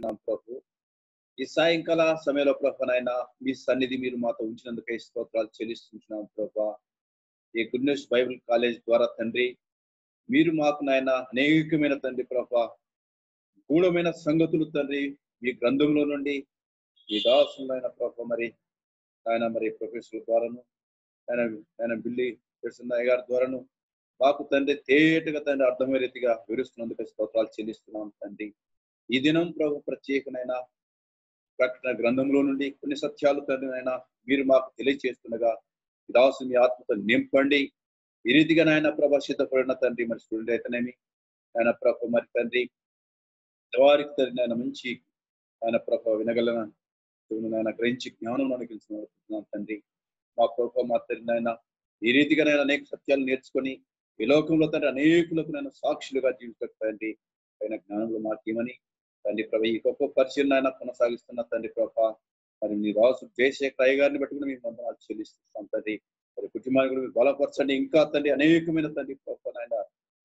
ప్రభు ఈ సాయంకాల సమయంలో ప్రభు నాయన మీ సన్నిధి మీరు మాతో ఉంచినందుకై స్తోత్రాలు చెల్లిస్తున్నాం ప్రభు. ఈ గుడ్ న్యూస్ బైబిల్ కాలేజ్ ద్వారా తండ్రి మీరు మాకు నాయన అనేకమైన తండ్రి ప్రభు గూఢమైన సంగతులు తండ్రి మీ గ్రంథంలో నుండి ఈ దాసులైన ప్రభు మరి ప్రొఫెసర్ ద్వారాను ఆయన బిల్లి కృష్ణయ్య గారి ద్వారాను మాకు తండ్రి తేటగా తండ్రి అర్థమయ్యే రీతిగా వివరిస్తున్నందుకు స్తోత్రాలు చెల్లిస్తున్నాం తండ్రి. ఈ దినం ప్రభు ప్రత్యేకమైన ప్రకటన గ్రంథంలో నుండి కొన్ని సత్యాలు తండ్రి నాయన మీరు మాకు తెలియజేస్తుండగా దాసు మీ ఆత్మతో నింపండి. ఈ రీతిగా నాయన ప్రభ సిద్ధపడిన తండ్రి మరి స్టూడెంట్ అయితేనేమి ఆయన ప్రభ మరి తండ్రి వారికి తండ్రి ఆయన మంచి ఆయన ప్రభ వినగలన ఆయన గ్రహించి జ్ఞానం అనుగ్రహించిన తండ్రి మా ప్రభ మా తండ్రి నాయన ఈ రీతిగా నేను అనేక సత్యాలు నేర్చుకొని ఈ లోకంలో తండ్రి అనేకులకు నేను సాక్షులుగా జీవితండి ఆయన జ్ఞానంలో మాకేమని తండ్రి ప్రభ ఈ గొప్ప పరిచయం ఆయన కొనసాగిస్తున్న తండ్రి ప్రభ మరి మీ రాసు జయశేఖర్ అయ్య గారిని బట్టి కూడా మేము వందనాలు చెల్లిస్తున్నాం తండ్రి. మరి కుటుంబాన్ని కూడా మీరు బలపరచండి. ఇంకా తండ్రి అనేకమైన తండ్రి ప్రభ నాయన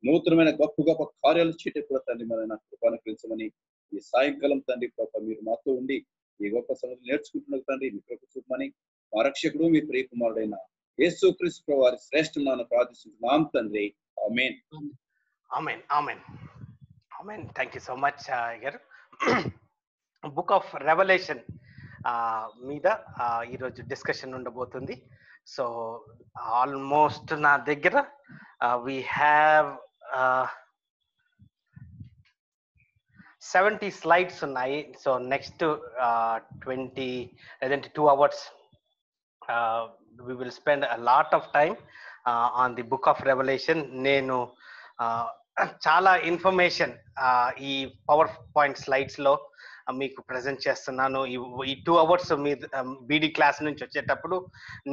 నూతనమైన గొప్ప గొప్ప కార్యాలు చేయటం కూడా తండ్రి మరి నా కృపానుగ్రహించమని ఈ సాయంకాలం తండ్రి ప్రభ మీరు మాతో ఉండి ఈ గొప్ప సంగతులు నేర్చుకుంటున్న తండ్రి మీ కృప చూపమని మా రక్షకుడు మీ ప్రియకుమారుడైన యేసుక్రీస్తు వారి శ్రేష్టమైన ప్రార్థిస్తున్నాం తండ్రి. ఆమేన్. ఆమేన్ ఆమేన్ ఆమేన్. థ్యాంక్ యూ సో మచ్ గారు. బుక్ ఆఫ్ రెవల్యూషన్ మీద ఈరోజు డిస్కషన్ ఉండబోతుంది. సో ఆల్మోస్ట్ నా దగ్గర వీ హ్యావ్ 70 స్లైడ్స్ ఉన్నాయి. సో నెక్స్ట్ 20 లేదంటే 2 hours we will spend a lot of time on the book of revelation. నేను చాలా ఇన్ఫర్మేషన్ ఈ పవర్ పాయింట్ స్లైడ్స్ లో మీకు ప్రజెంట్ చేస్తున్నాను. ఈ 2 hours మీ బీడీ క్లాస్ నుంచి వచ్చేటప్పుడు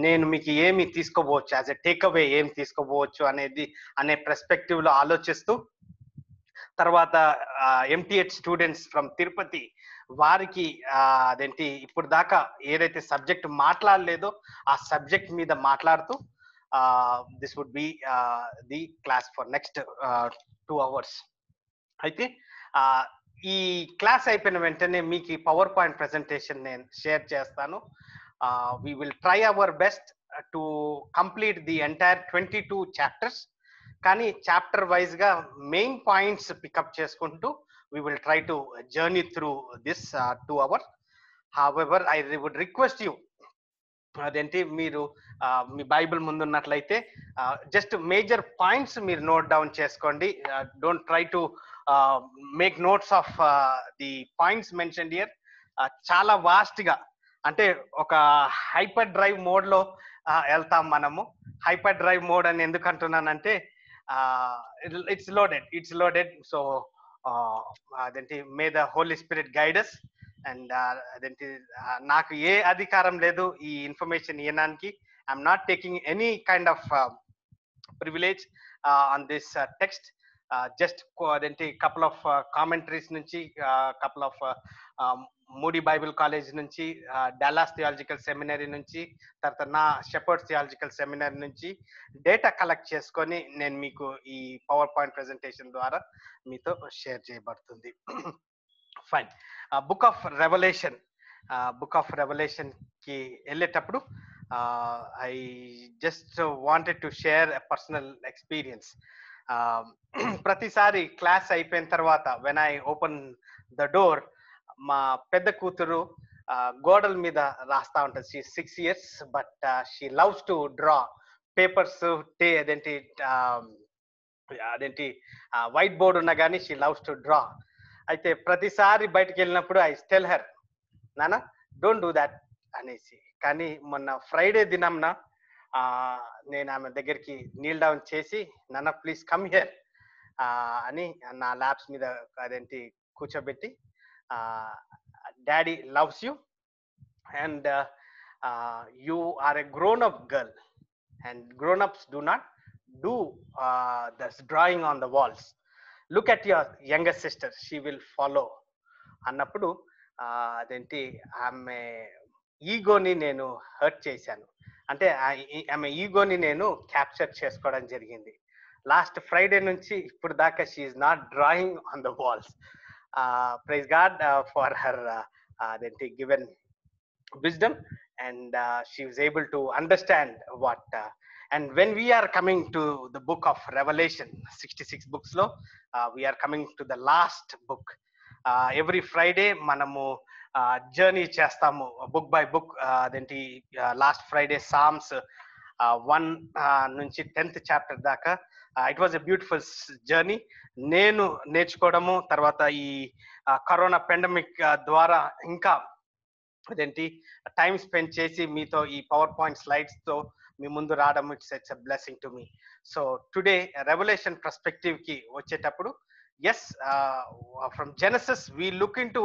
నేను మీకు ఏమి తీసుకోవచ్చు, యాజ్ ఎ టేక్ అవే ఏం తీసుకోవచ్చు అనే పర్స్పెక్టివ్ లో ఆలోచిస్తూ, తర్వాత ఎంటీహెచ్ స్టూడెంట్స్ ఫ్రమ్ తిరుపతి వారికి అదేంటి ఇప్పుడు దాకా ఏదైతే సబ్జెక్ట్ మాట్లాడలేదో ఆ సబ్జెక్ట్ మీద మాట్లాడుతూ this would be the class for next 2 hours. అయితే ఈ క్లాస్ అయిపోయిన వెంటనే మీకు ఈ పవర్ పాయింట్ ప్రెజెంటేషన్ నేను షేర్ చేస్తాను. We will try our best to complete the entire 22 chapters. కానీ చాప్టర్ వైజ్ గా మెయిన్ పాయింట్స్ పికప్ చేసుకుంటూ we will try to journey through this 2 hours. However, I would request you, అదేంటి మీరు మీ Bible ముందున్నట్లయితే just major points మీరు note down చేసుకోండి. Don't try to make notes of the points mentioned here. చాలా vast గా అంటే ఒక hyper drive mode లో వెళ్తాం మనము. హైపర్ డ్రైవ్ మోడ్ అని ఎందుకు అంటున్నానంటే ఇట్స్ లోడెడ్. సో అదేంటి may the holy spirit guides. And అదేంటి నాకు ఏ అధికారం లేదు ఈ ఇన్ఫర్మేషన్ ఇవ్వడానికి. I'm not taking any kind of privilege on this text. Just అదేంటి కపుల్ ఆఫ్ కామెంటరీస్ నుంచి, couple of Moody Bible College నుంచి, డాలాస్ థియాలజికల్ సెమినరీ నుంచి, తర్వాత నా షెపర్డ్స్ థియాలజికల్ సెమినరీ నుంచి డేటా కలెక్ట్ చేసుకొని నేను మీకు ఈ పవర్ పాయింట్ ప్రెజెంటేషన్ ద్వారా మీతో షేర్ చేయబడుతుంది. ఫైన్. బుక్ ఆఫ్ రెవల్యూషన్ కి వెళ్ళేటప్పుడు I just wanted to share a personal experience. ప్రతిసారి క్లాస్ అయిపోయిన తర్వాత when I open the door, మా పెద్ద కూతురు గోడల మీద రాస్తా ఉంటుంది. She 6 years, but she loves to draw papers. అదేంటి వైట్ బోర్డ్ ఉన్నా కానీ షీ లవ్స్ టు డ్రా. అయితే ప్రతిసారి బయటకు వెళ్ళినప్పుడు ఐ టెల్ హర్, నానా డోంట్ డూ దాట్ అనేసి. కానీ మొన్న ఫ్రైడే దినంన నేను ఆమె దగ్గరికి నీల్ డౌన్ చేసి, నాన్న ప్లీజ్ కమ్ హియర్ అని నా ల్యాబ్స్ మీద అదేంటి కూర్చోబెట్టి, daddy loves you and you are a grown up girl and grown ups do not do this drawing on the walls. Look at your younger sister, she will follow అన్నప్పుడు అదేంటి ఆమె ఈగోని నేను hurt చేశాను. అంటే ఆమె ఈగోని నేను క్యాప్చర్ చేసుకోవడం జరిగింది. లాస్ట్ ఫ్రైడే నుంచి ఇప్పుడు దాకా she is not drawing on the walls. Praise God for her given wisdom, and she was able to understand what and when we are coming to the book of Revelation, 66 books lo, we are coming to the last book. Every Friday మనము journey చేస్తాము book by book. అదేంటి last Friday psalms 1 నుంచి 10th chapter దాకా. It was a beautiful journey. నేను నేర్చుకోవడము, తర్వాత ఈ corona pandemic ద్వారా ఇంకా అదేంటి టైం స్పెండ్ చేసి మీతో ఈ పవర్ పాయింట్ స్లైడ్స్ తో మీ ముందు రావడం, it's a blessing to me. So today revolution perspective కి వచ్చేటప్పుడు, yes, from Genesis we look into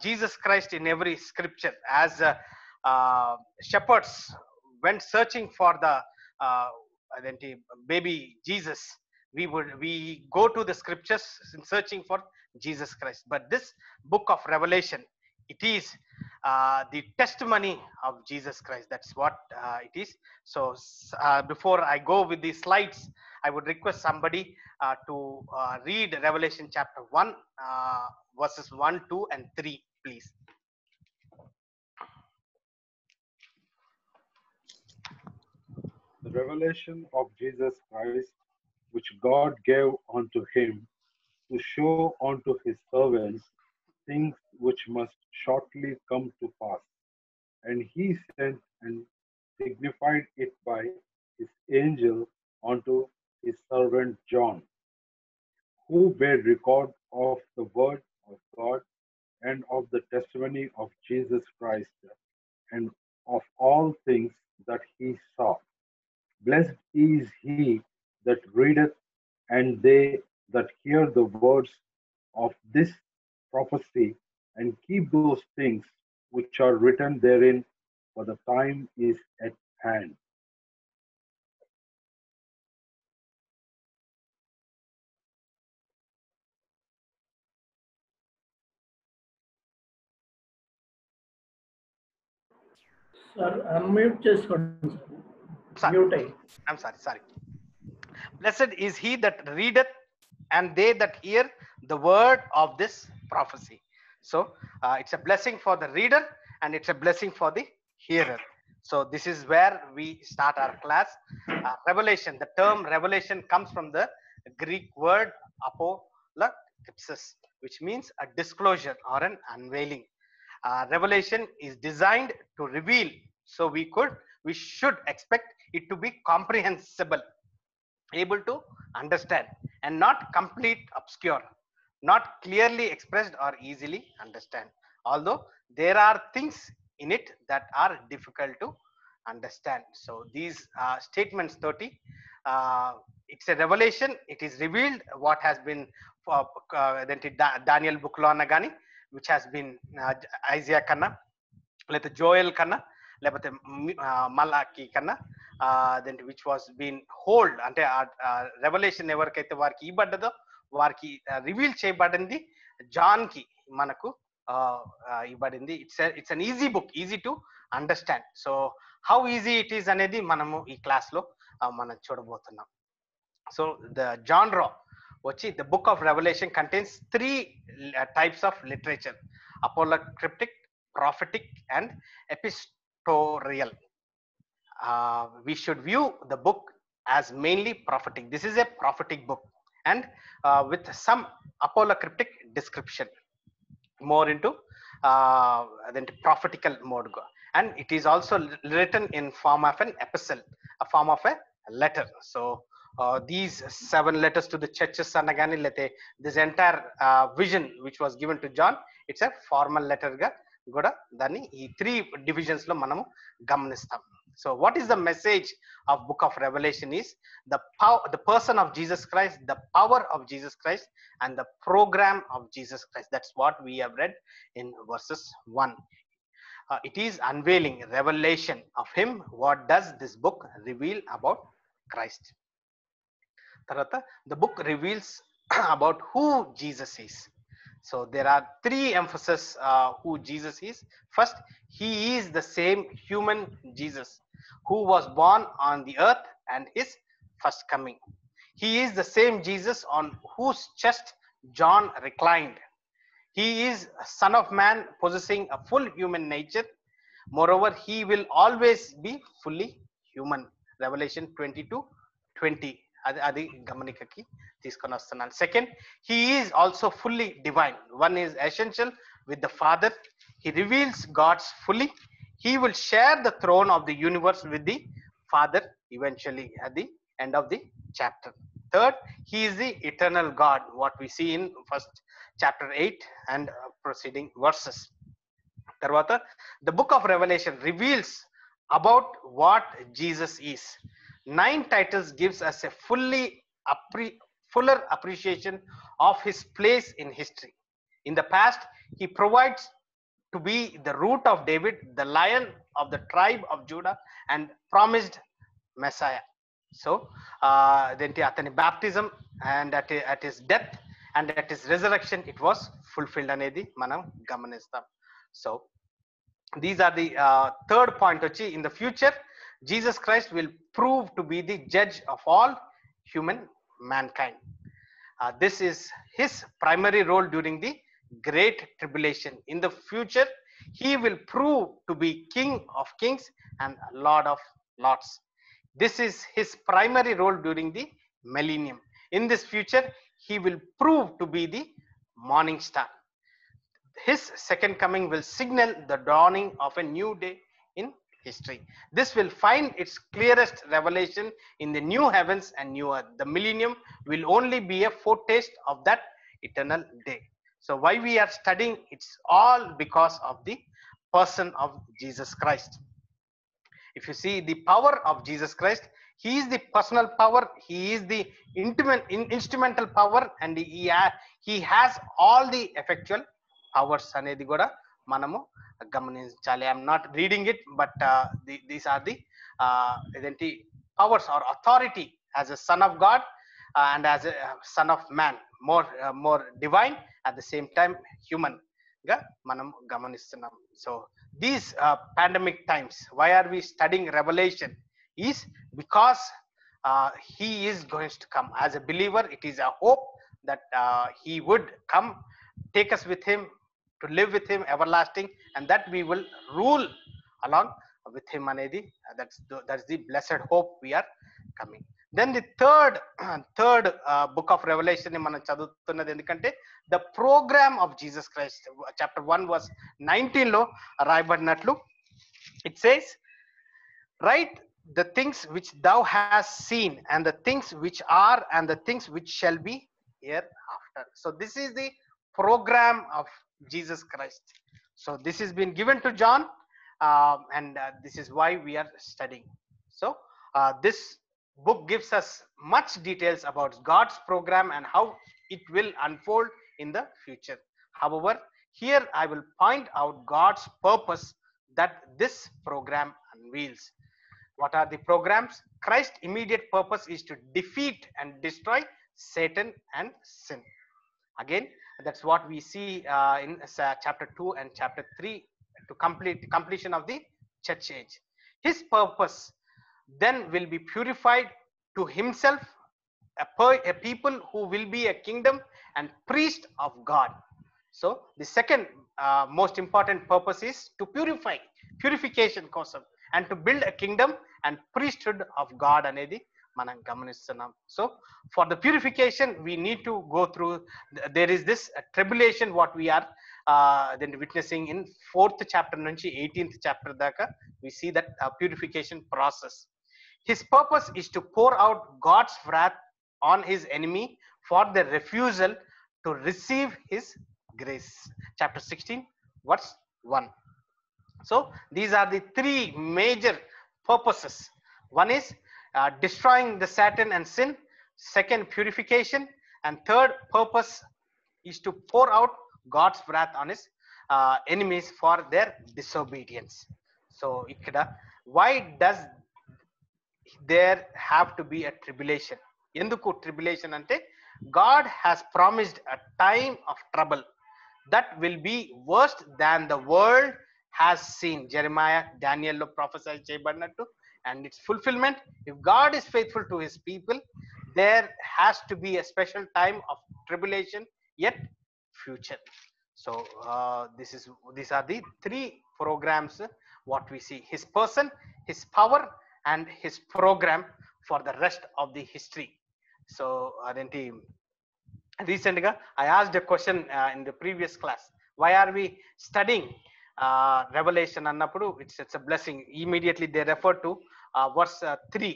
Jesus Christ in every scripture as shepherds went searching for the baby Jesus. We go to the scriptures in searching for Jesus Christ, but this book of Revelation, it is the testimony of Jesus Christ. That's what it is. So before I go with the slides, I would request somebody to read Revelation chapter 1, verses 1, 2 and 3, please. The revelation of Jesus Christ, which God gave unto him to show unto his servants things which must shortly come to pass. And he sent and signified it by his angel unto his servant John, who bare record of the word of God and of the testimony of Jesus Christ, and of all things that he saw. Blessed is he that readeth, and they that hear the words of this prophecy, and keep those things which are written therein, for the time is at hand. Sir unmute చేసుకోండి sir. Mute అయ్యి. I'm sorry. Blessed is he that readeth, and they that hear the word of this prophecy. So it's a blessing for the reader, and it's a blessing for the hearer. So this is where we start our class. Revelation, the term revelation comes from the Greek word apocalypsis, which means a disclosure or an unveiling. Revelation is designed to reveal, so we should expect it to be comprehensible, able to understand, and not complete obscure, not clearly expressed or easily understand, although there are things in it that are difficult to understand. So these statements 30, it's a revelation. It is revealed what has been Daniel book lo anagani, which has been Isaiah kanna, లేకపోతే జోయల్ కన్నా, లేకపోతే Malachi కన్నా, then which was been hold, అంటే revolution ఎవరికైతే వారికి ఇవ్వబడ్డదో వారికి reveal చేయబడింది, John కి మనకు ఇవ్వబడింది. It's an easy book, easy to understand. So how easy it is అనేది మనము ఈ క్లాస్ లో మనం చూడబోతున్నాం. సో ద జాన్రా వచ్చి the book of revolution contains 3 types of literature: apocalyptic, prophetic and epistolarial. We should view the book as mainly prophetic. This is a prophetic book, and with some apocalyptic description, more into then prophetical mode, and it is also written in form of an epistle, a form of a letter. So these 7 letters to the churches anagani lete this entire vision which was given to John, it's a formal letter ga kuda dani ee 3 divisions lo manamu gamanistam. So what is the message of book of Revelation is the power, the person of Jesus Christ, the power of Jesus Christ, and the program of Jesus Christ. That's what we have read in verses 1. It is unveiling, revelation of him. What does this book reveal about Christ? Tarata, the book reveals about who Jesus is. So there are 3 emphasis who Jesus is. First, he is the same human Jesus who was born on the earth and his first coming. He is the same Jesus on whose chest John reclined He is a son of man possessing a full human nature. Moreover, he will always be fully human. Revelation 22:20. అది గమనికకి తీసుకొని వస్తున్నాను. Second, he is also fully divine. One is essential with the Father. He reveals God's fully. He will share the throne of the universe with the Father eventually at the end of the chapter. Third, he is the eternal God, what we see in first chapter 8 and proceeding verses. Tarvata, the book of Revelation reveals about what Jesus is. 9 titles gives us a fuller appreciation of his place in history. In the past, he provides to be the root of David, the lion of the tribe of Judah, and promised Messiah. So, then atani baptism and at his death and at his resurrection, it was fulfilled anedi manam gamanistam. So, these are the third point. In the future, Jesus Christ will prove to be the judge of all human mankind. This is his primary role during the great tribulation. In the future, he will prove to be King of kings and Lord of lords. This is his primary role during the millennium. In this future, he will prove to be the morning star. His second coming will signal the dawning of a new day in history. This will find its clearest revelation in the new heavens and new earth. The millennium will only be a foretaste of that eternal day. So why we are studying, it's all because of the person of Jesus Christ. If you see the power of Jesus Christ, he is the personal power, he is the instrumental power, and he has all the effectual powers అనేది కూడా మనము గమనించాలి. I'm not reading it, but these are the ఇదేంటి powers or authority as a son of God and as a son of man, more divine at the same time human గా మనం గమనిస్తున్నాం. So these pandemic times, why are we studying Revelation is because he is going to come. As a believer, it is a hope that he would come, take us with him, to live with him everlasting, and that we will rule along with him anedi. That's the blessed hope we are coming. Then the third book of Revelation ni మనం చదువుతున్నది ఎందుకంటే the program of Jesus Christ, chapter 1 verse 19 లో రాయబడినట్లు it says, write the things which thou hast seen, and the things which are, and the things which shall be hereafter. So this is the program of Jesus Christ. So this has been given to John, and this is why we are studying. So this book gives us much details about God's program and how it will unfold in the future. However, here I will point out God's purpose that this program unveils. What are the programs? Christ's immediate purpose is to defeat and destroy Satan and sin. Again, that's what we see in chapter 2 and chapter 3, to completion of the church age. His purpose then will be purified to himself a people who will be a kingdom and priest of God. So the second most important purpose is to purification కోసం, and to build a kingdom and priesthood of God అనేది మనం గమనిస్తున్నాం. So for the purification we need to go through, there is this tribulation what we are then witnessing in 4th chapter నుంచి 18th chapter దాకా. We see that purification process. His purpose is to pour out God's wrath on his enemy for their refusal to receive his grace. Chapter 16 verse 1. So these are the 3 major purposes. One is destroying the Satan and sin. Second, purification. And third purpose is to pour out God's wrath on his enemies for their disobedience. So ikkada, why does there have to be a tribulation? Enduku tribulation ante, God has promised a time of trouble that will be worse than the world has seen. Jeremiah, Daniel lo prophesy cheyabadinattu, and its fulfillment. If God is faithful to his people, there has to be a special time of tribulation yet future. So these are the three programs what we see: his person, his power, and his program for the rest of the history. So అదేంటి recent గా I asked a question in the previous class, why are we studying revelation అన్నప్పుడు it's a blessing. Immediately they refer to verse 3,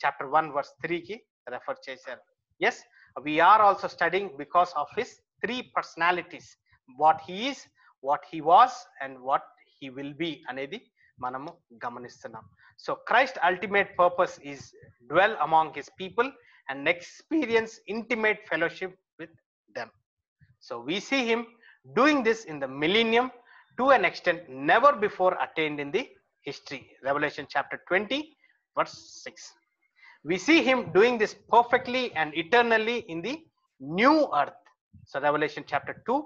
chapter 1 verse 3 కి refer చేశారు. Yes, we are also studying because of his three personalities, what he is, what he was, and what he will be అనేది మనము గమనిస్తున్నాం. So Christ ultimate purpose is dwell among his people and experience intimate fellowship with them. So we see him doing this in the millennium to an extent never before attained in the history. Revelation chapter 20 verse 6. We see him doing this perfectly and eternally in the new earth. So Revelation chapter 2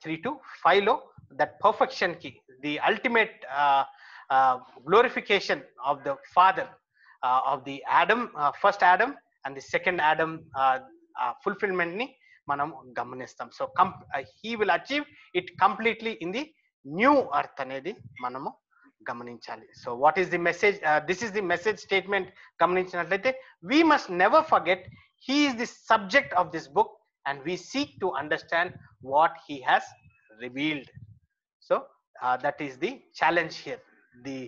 3 to 5 lo that perfection key, the ultimate glorification of the father of the Adam, first Adam and the second Adam fulfillment ni మనం గమనిస్తాం. So he will achieve it completely in the new earth అనేది మనము గమనించాలి. So what is the message? This is the message statement గమనించినట్లయితే, we must never forget he is the subject of this book and we seek to understand what he has revealed. So that is the challenge here. The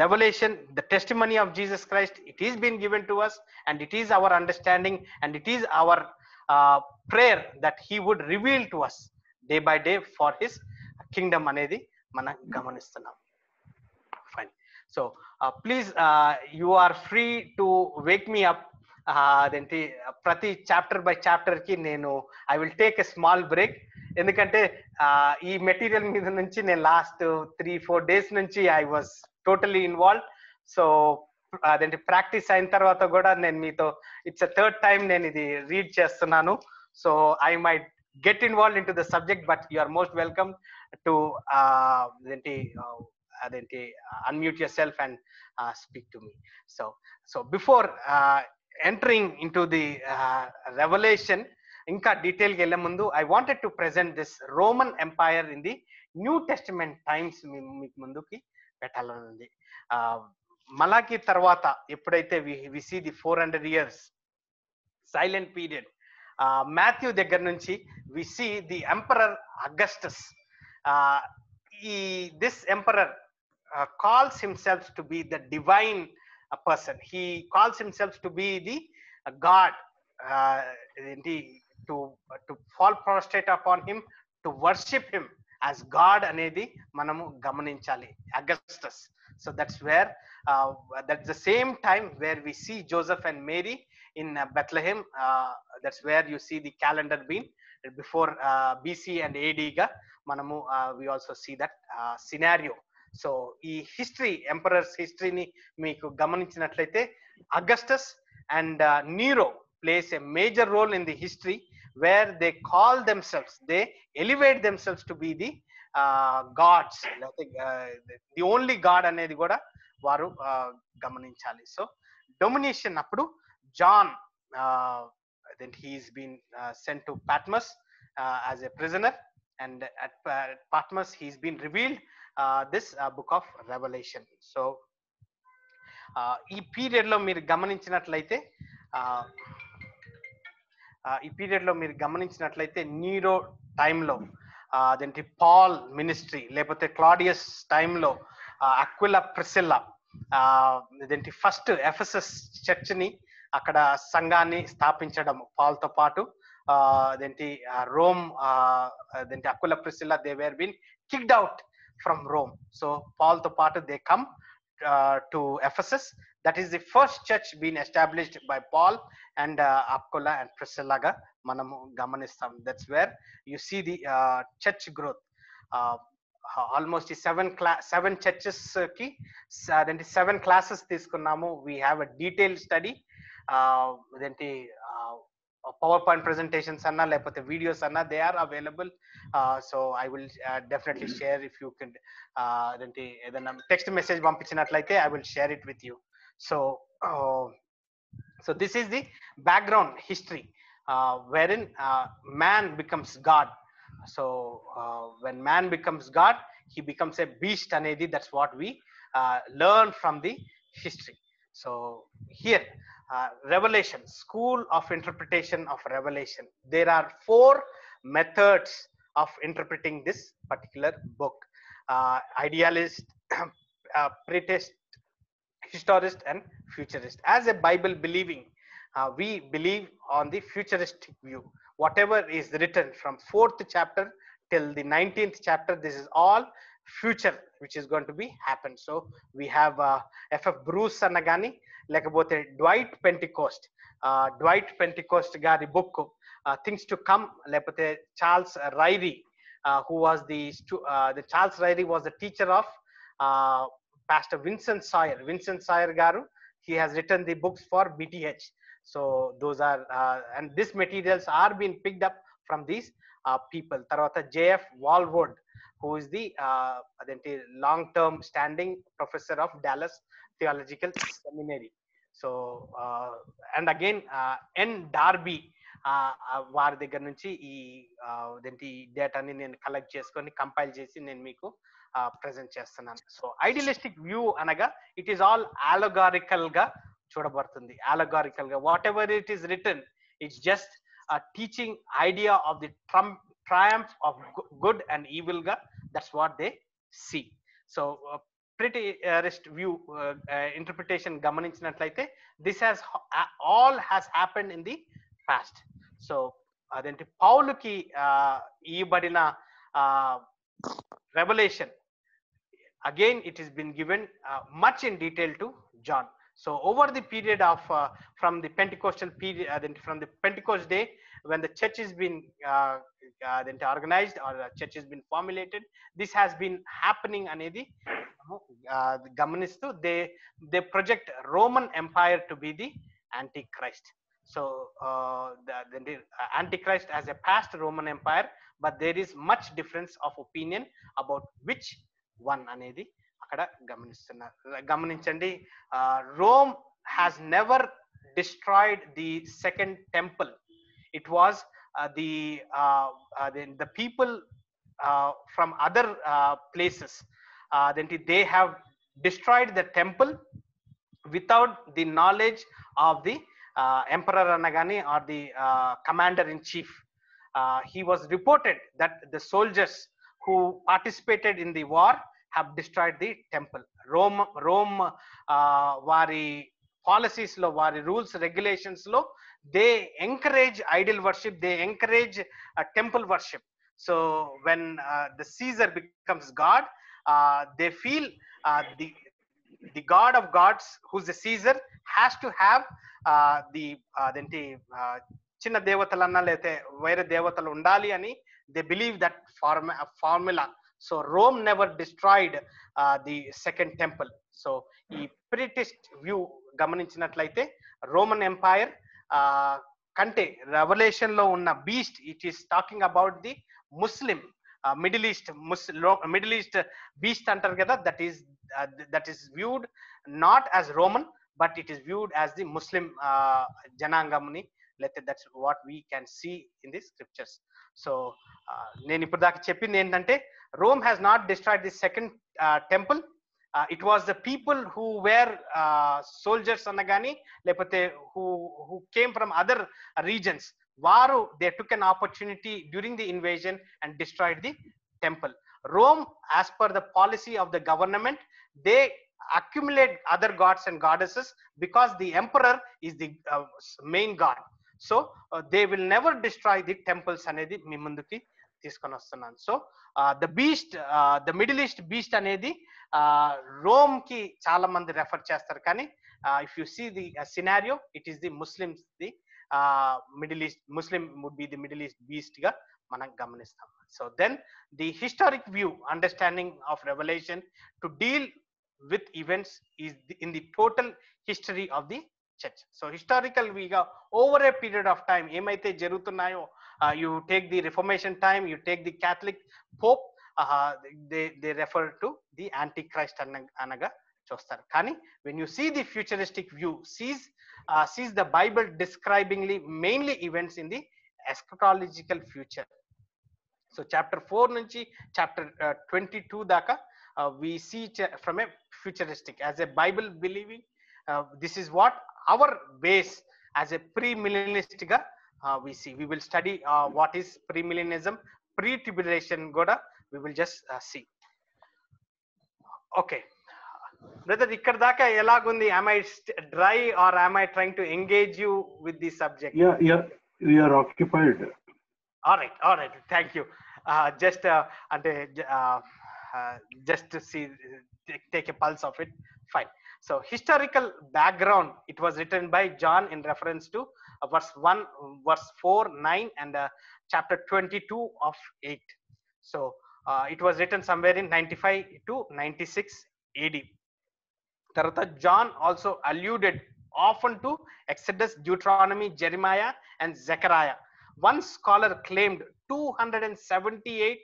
revelation, the testimony of Jesus Christ, it is been given to us and it is our understanding and it is our prayer that he would reveal to us day by day for his kingdom అనేది మనం గమనిస్తున్నాం. Fine. So please you are free to wake me up. అదేంటి ప్రతి chapter by chapter కి నేను I will take a small break. ఎందుకంటే ఈ material మీద నుంచి నేను లాస్ట్ 3-4 days నుంచి I was totally involve. So అదేంటి ప్రాక్టీస్ అయిన తర్వాత కూడా నేను మీతో ఇట్స్ అ థర్డ్ టైం నేను ఇది రీడ్ చేస్తున్నాను. So I might get involved into the subject, but you are most welcome to unmute yourself and speak to me. So before entering into the revelation inka detail ge elle mundu, I wanted to present this Roman Empire in the New Testament times meeku munduki petalanundi. Malaki tarvata eppudaithe we see the 400 years silent period, Matthew దగ్గర నుంచి we see the emperor Augustus. This emperor calls himself to be the divine person. He calls himself to be the God. To fall prostrate upon him, to worship him as God అనేది మనము గమనించాలి. Augustus. So that's where that's the same time where we see Joseph and Mary in Bethlehem. That's where you see the calendar being before BC and AD ga manamu we also see that scenario. So ee history, emperor's history ni meeku gamaninchinnatlaithe Augustus and Nero plays a major role in the history, where they call themselves, they elevate themselves to be the gods, లేకపోతే the only God అనేది కూడా వారు గమనించాలి. So domination అప్పుడు John, then he's been sent to Patmos as a prisoner, and at Patmos he's been revealed this book of Revelation. So ఈ period లో మీరు గమనించినట్లయితే నీరో టైంలో, అదేంటి పాల్ మినిస్ట్రీ, లేకపోతే క్లాడియస్ టైంలో అక్విలా ప్రిసిల్లా, అదేంటి ఫస్ట్ ఎఫెసస్ చర్చ్ ని అక్కడ సంఘాన్ని స్థాపించడం పాల్తో పాటు, అదేంటి రోమ్, అదేంటి Aquila Priscilla they were been kicked out from Rome. So పాల్తో పాటు they come to Ephesus. That is the first church being established by Paul and Aquila and Priscilla ga manamu gamanistam. That's where you see the church growth. Almost 7 churches ki 7 classes తీసుకున్నాము. We have a detailed study. అదేంటి PowerPoint presentations anna lepothe videos anna, they are available. So I will definitely share. If you could adenti edanna text message pampichinatlaithe I will share it with you. So this is the background history wherein man becomes God. So when man becomes God, he becomes a beast anedi. That's what we learn from the history. So here, revelation, school of interpretation of revelation, there are 4 methods of interpreting this particular book: idealist, pretest, historist, and futurist. As a Bible believing, we believe on the futuristic view. Whatever is written from 4th chapter till the 19th chapter, this is all future which is going to be happen. So we have F.F. Bruce Anagani, lekapothe Dwight Pentecost gari book, things to come, lekapothe Charles Ryrie, who was the Charles Ryrie was the teacher of Pastor Vincent Sawyer garu. He has written the books for BTH. So those are and these materials are being picked up from these people. Tarvata J.F. Walwood, who is the long-term standing professor of Dallas Theological Seminary. So and again N. Darby, వారి దగ్గర నుంచి ఈ డేటాని నేను collect చేసుకొని compile చేసి నేను మీకు ప్రెజెంట్ చేస్తున్నాను. సో ఐడియలిస్టిక్ వ్యూ అనగా ఇట్ ఈస్ ఆల్ అలెగారికల్ గా చూడబడుతుంది. అలెగారికల్ గా what ever it is return, it's just teaching idea of the triumph of good and evil ga. That's what they see. So preterist view interpretation gamaninchinnatlaite, this has all has happened in the past. So adenti Pauluki iibadina revelation, again it has been given much in detail to John. So over the period of from the Pentecostal period, from the Pentecost day, when the church has been organized or the church has been formulated, this has been happening anedi gamanistu they project Roman Empire to be the Antichrist. So the Antichrist as a past Roman Empire, but there is much difference of opinion about which one anedi అక్కడ గమనించండి. Rome has never destroyed the second temple. It was the people from other places, they have destroyed the temple without the knowledge of the emperor anagani or the commander in chief. He was reported that the soldiers who participated in the war have destroyed the temple. Rome vari policies lo, vari rules regulations lo, they encourage idol worship, they encourage temple worship. So when the Caesar becomes God, they feel the god of gods, who's the Caesar, has to have the chinna devatalanna lete vaira devatalu undali ani they believe that formula. So Rome never destroyed the second temple. So ఈ pretest view గమనించినట్లయితే Roman Empire కంటే revolution లో ఉన్న beast, it is talking about the Muslim Middle East beast అంటారు కదా, that is viewed not as Roman, but it is viewed as the Muslim జనాంగంని, లేకపోతే that's what we can see in the scriptures. So నేను ఇప్పుడు దాకా చెప్పింది ఏంటంటే, Rome has not destroyed the second temple. It was the people who were soldiers anagani, lepothe who came from other regions. Varu, they took an opportunity during the invasion and destroyed the temple. Rome, as per the policy of the government, they accumulate other gods and goddesses because the emperor is the main god. So they will never destroy the temples anedi మీ ముందుకి తీసుకొని వస్తున్నాను. So the beast, the Middle East beast అనేది Rome కి చాలా మంది refer చేస్తారు, కానీ if you see the scenario, it is the Muslims, the Middle East Muslim would be the Middle East beast గా మనం గమనిస్తాం. So then the historic view understanding of revolution to deal with events is in the total history of the church. So historical viga over a period of time emaithe jarugutunnayo, you take the Reformation time, you take the Catholic Pope, they refer to the Antichrist anaga చూస్తారు. కానీ when you see the futuristic view, sees the Bible describingly mainly events in the eschatological future. So chapter 4 నుంచి chapter 22 దాకా we see from a futuristic as a Bible believing, this is what our base as a pre-millennialist ga we will study what is premillennialism, pre-tribulation goda we will just see. Okay brother, ikkad daaka elagundi? Am I dry or am I trying to engage you with the subject? Yeah, we are occupied. All right, thank you. Just ante just to see, take a pulse of it. Fine. So historical background, it was written by John in reference to verse 1, verse 4, 9 and chapter 22 of 8. So it was written somewhere in 95 to 96 AD. Tarata John also alluded often to Exodus, Deuteronomy, Jeremiah and Zechariah. One scholar claimed 278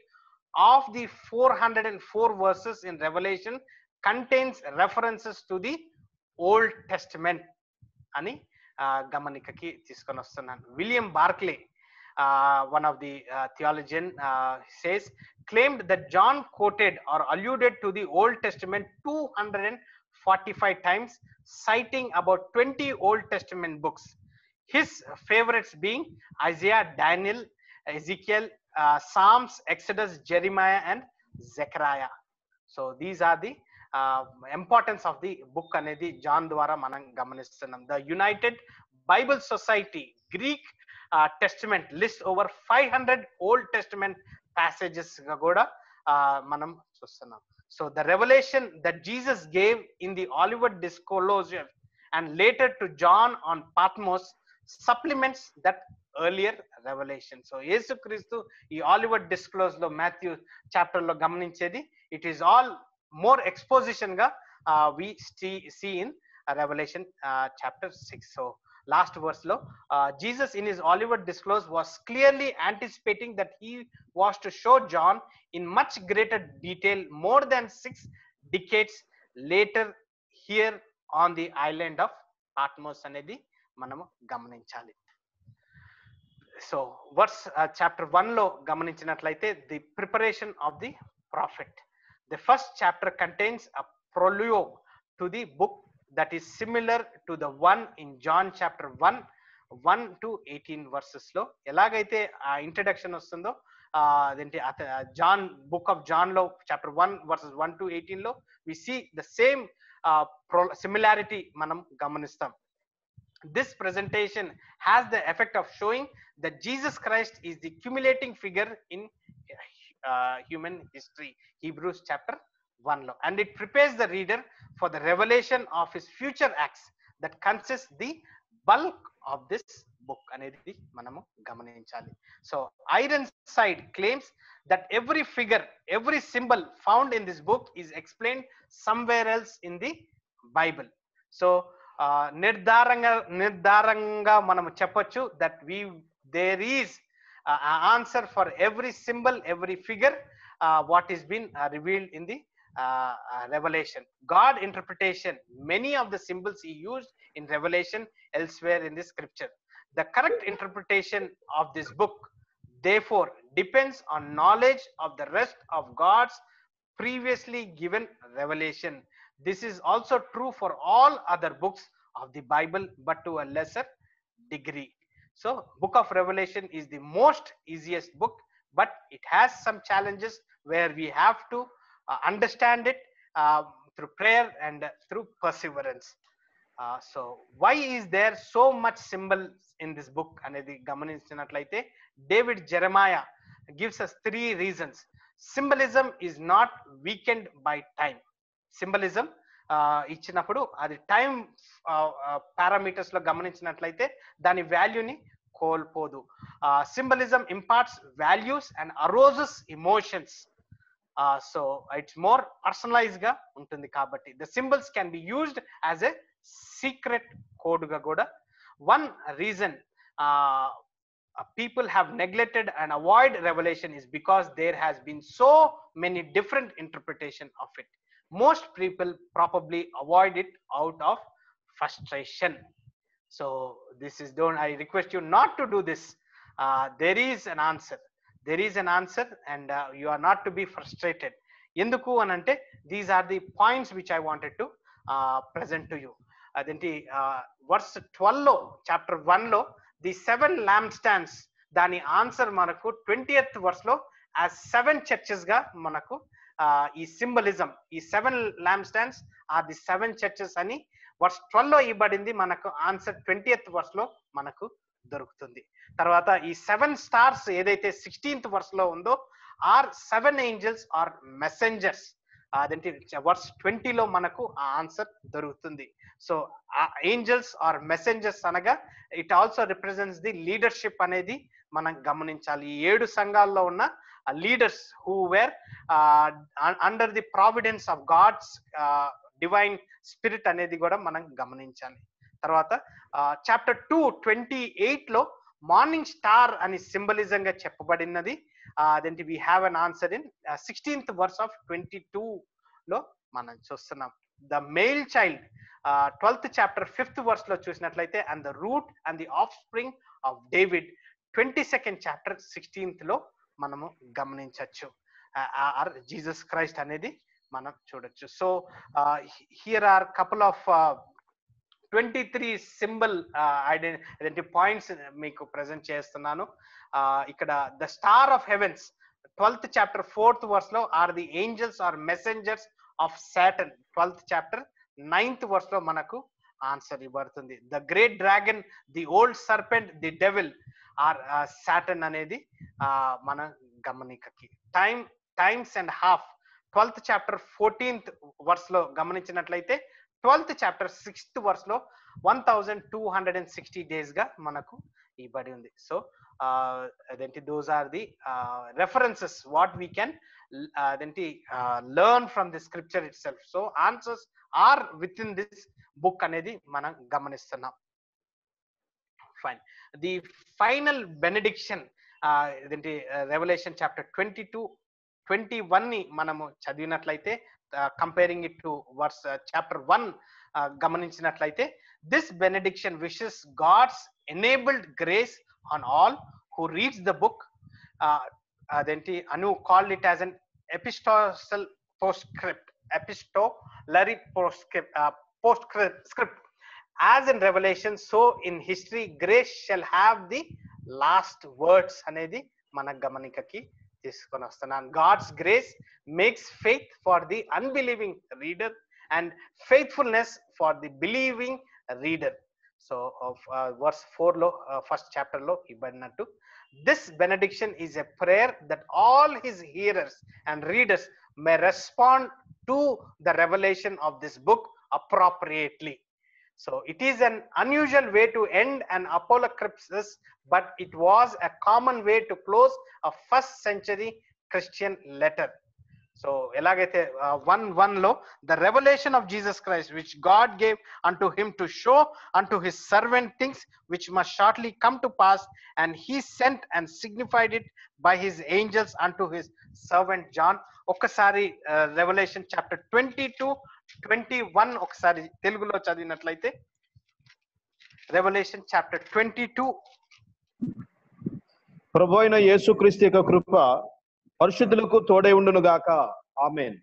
of the 404 verses in Revelation contains references to the Old Testament ani gamanikaki తీసుకొని వస్తున్నాను. William Barclay, one of the theologian, says claimed that John quoted or alluded to the Old Testament 245 times, citing about 20 Old Testament books, his favorites being Isaiah, Daniel, Ezekiel, Psalms, Exodus, Jeremiah and Zechariah. So these are the importance of the book anedi John ద్వారా మనం గమనిస్తున్నాం. The United Bible Society Greek Testament lists over 500 Old Testament passages గా కూడా మనం చూస్తున్నాం. So the revelation that Jesus gave in the Olivet Discourse and later to John on Patmos supplements that earlier revelation. So Yesu Kristu ఈ Olivet Discourse లో Matthew chapter లో గమనించేది, it is all more exposition ga we see in Revelation chapter 6. So last verse lo Jesus in his Olivet Discourse was clearly anticipating that he was to show John in much greater detail more than 6 decades later here on the island of Patmos anedi manamu gamaninchali. So verse chapter 1 lo gamaninchiనట్లయితే the preparation of the prophet. The first chapter contains a prologue to the book that is similar to the one in John chapter 1 to 18 verses లో ఎలాగైతే ఆ introduction వస్తుందో అదేంటి John book of John లో chapter 1 verses 1 to 18 లో we see the same similarity మనం గమనిస్తాం. This presentation has the effect of showing that Jesus Christ is the culminating figure in human history, Hebrews chapter 1 lo, and it prepares the reader for the revelation of his future acts that consists the bulk of this book anedi manamu gamaninchali. So Ironside claims that every figure, every symbol found in this book is explained somewhere else in the Bible. So నిర్ధారంగా మనము చెప్పొచ్చు that there is an answer for every symbol, every figure what is been revealed in the Revelation. God interpretation many of the symbols he used in Revelation elsewhere in the scripture. The correct interpretation of this book therefore depends on knowledge of the rest of God's previously given revelation. This is also true for all other books of the Bible, but to a lesser degree. So book of Revelation is the most easiest book, but it has some challenges where we have to understand it through prayer and through perseverance. So why is there so much symbols in this book anedi gamaninchiనట్లయితే David Jeremiah gives us 3 reasons. Symbolism is not weakened by time. Symbolism ఇచ్చినప్పుడు అది time parameters లో గమనించినట్లయితే దాని వాల్యూని కోల్పోదు. Symbolism imparts values and arouses emotions. So it's more personalise గా ఉంటుంది కాబట్టి the symbols can be used as a secret code గా కూడా. One reason people have neglected and avoid revelation is because there has been so many different interpretation of it. Most people probably avoid it out of frustration. So this is don't I request you not to do this. There is an answer. there is an answer, and you are not to be frustrated. ఎందుకు అని అంటే these are the points which I wanted to present to you. అదేంటి verse 12 లో chapter 1 లో the 7 lamp stands, దాని answer మనకు 20th verse లో as 7 churches గా మనకు ఈ సింబలిజం, ఈ 7 lamp stands are the 7 churches అని వర్స్ 12 లో ఇవ్వబడింది. మనకు ఆన్సర్ 20th వర్స్ లో మనకు దొరుకుతుంది. తర్వాత ఈ 7 స్టార్స్ ఏదైతే 16th వర్స్ లో ఉందో ఆర్ 7 ఏంజల్స్ ఆర్ మెసెంజర్స్. అదేంటి వర్స్ 20 లో మనకు ఆ ఆన్సర్ దొరుకుతుంది. సో ఏంజల్స్ ఆర్ మెసెంజర్స్ అనగా it also represents the leadership అనేది మనం గమనించాలి. ఈ 7 సంఘాల్లో ఉన్న leaders who were under the providence of God's divine spirit అనేది కూడా మనం గమనించాలి. తర్వాత చాప్టర్ 2:28 లో మార్నింగ్ స్టార్ అని సింబలిజం గా చెప్పబడినది. అదేంటి we have an answer in 16th verse of 22 లో మనం చూస్తున్నాం. The male child 12th chapter 5th verse లో చూసినట్లయితే and the root and the offspring of David 22nd chapter 16th లో మనము గమనించవచ్చు. జీసస్ క్రైస్ట్ అనేది మనం చూడొచ్చు. So here are couple of 23 symbol identity points మీకు ప్రజెంట్ చేస్తున్నాను. ఇక్కడ the star of heavens 12th chapter 4th verse లో are the angels are messengers of Satan. 12th chapter 9th verse లో మనకు ఆన్సర్ ఇవ్వబడుతుంది. The great dragon, the old serpent, the devil or Satan అనేది మన గమనికకి. Times and half 12th chapter 14th verse లో గమనించినట్లయితే 12th chapter 6th verse లో 1260 days గా మనకు ఇవ్వబడి ఉంది. సో అదేంటి those are the references what we can అదేంటి learn from the scripture itself. So answers are within this book అనేది మనం గమనిస్తున్నాం. ఫైన్. ది ఫైనల్ బెనెడిక్షన్ ఇదేంటి రెవల్యూషన్ చాప్టర్ 22-21 ని మనము చదివినట్లయితే comparing it to verse chapter 1 గమనించినట్లయితే this benediction wishes God's enabled grace on all who reads the book. అదేంటి Aune called it as an epistolary postscript, epistolary postscript. As in Revelation, so in history, grace shall have the last words అనేది మన గమనికకి తీసుకొని వస్తున్నాను. God's grace makes faith for the unbelieving reader and faithfulness for the believing reader. So verse 4 లో first chapter లో ఇవ్వబడినట్టు this benediction is a prayer that all his hearers and readers may respond to the revelation of this book appropriately. So it is an unusual way to end an apocalypse, but it was a common way to close a first century Christian letter. So elagaithe 1:1 lo the revelation of Jesus Christ which God gave unto him to show unto his servant things which must shortly come to pass, and he sent and signified it by his angels unto his servant John. Okkasari Revelation chapter 22-21 okkasari telugulo chadivinatlaithe Revelation chapter 22. ప్రభువైన యేసుక్రీస్తు యొక్క కృప పరిశుద్ధులకు తోడై ఉండును గాక. ఆమేన్.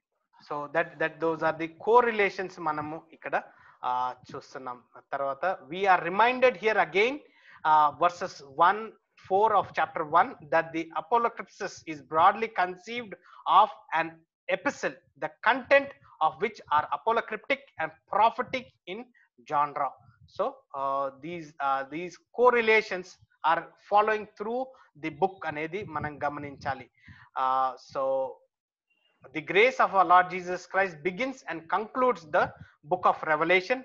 So that those are the correlations మనము ఇక్కడ చూస్తున్నాం. తర్వాత we are reminded here again verses 1-4 of chapter 1 that the apocalypse is broadly conceived of an epistle, the content of which are apocalyptic and prophetic in genre. So these correlations are following through the book అనేది మనం గమనించాలి. So the grace of our Lord Jesus Christ begins and concludes the book of Revelation,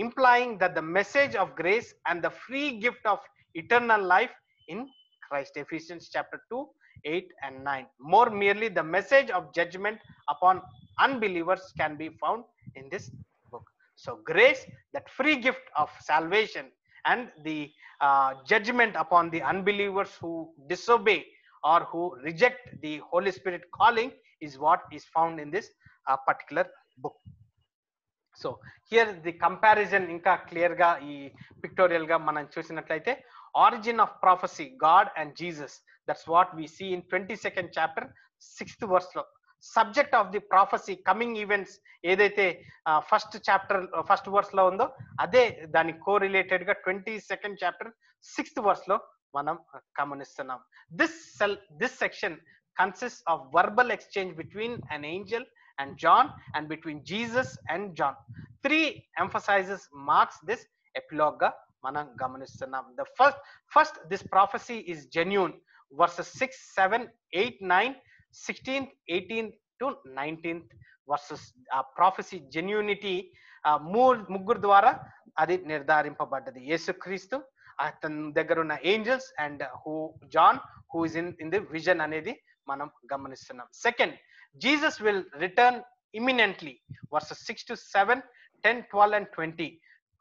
implying that the message of grace and the free gift of eternal life in Christ. Ephesians chapter 2:8-9. More merely, the message of judgment upon unbelievers can be found in this book. So grace, that free gift of salvation, and the judgment upon the unbelievers who disobey or who reject the Holy Spirit calling is what is found in this particular book. So here the comparison ఇంకా clear గా ఈ pictorial గా మనం చూసినట్లయితే origin of prophecy, God and Jesus. That's what we see in 22nd chapter 6th verse లో. Subject of the prophecy coming events ఏదైతే first chapter first verse లో ఉందో అదే దాని కోరిలేటెడ్ గా 22nd చాప్టర్ 6th verse లో మనం గమనిస్తున్నాం. This section consists of verbal exchange between an angel and John and between Jesus and John. 3 emphasizes marks this epilogue ga manam gamanistunnam. The first this prophecy is genuine, verses 6, 7, 8, 9, 16, 18 to 19th verses. Prophecy genuinity ముగ్గురు ద్వారా అది నిర్ధారింపబడ్డది. యేసుక్రీస్తు, అతని దగ్గర ఉన్న angels and John who is in the vision అనేది మనం గమనిస్తున్నాం. Second, Jesus will return imminently, verses 6 to 7, 10, 12 and 20.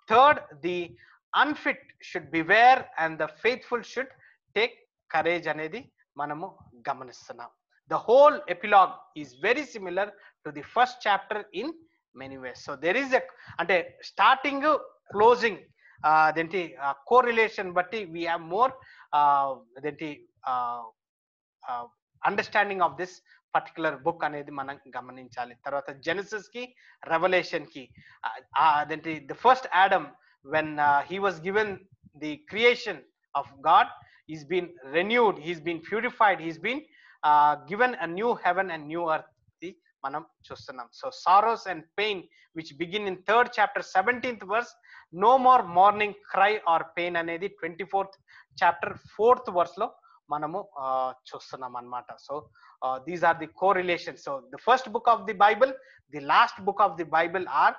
Third, the unfit should beware and the faithful should take courage అనేది మనము గమనిస్తున్నాం. The whole epilogue is very similar to the first chapter in many ways. So there is a అంటే starting closing అదేంటి correlation బట్టి we have more అదేంటి understanding of this particular book అనేది మనం గమనించాలి. తర్వాత జెనసిస్ కి రెవల్యూషన్ కి అదేంటి the first Adam when he was given the creation of God, he's been renewed, he's been purified, he's been given a new heaven and new earth మనం చూస్తున్నాం. So sorrows and pain which begin in 3rd chapter 17th verse, no more mourning cry or pain అనేది 24th chapter 4th verse లో మనము చూస్తున్నాం అన్నమాట. So these are the correlation. So the first book of the Bible, the last book of the Bible are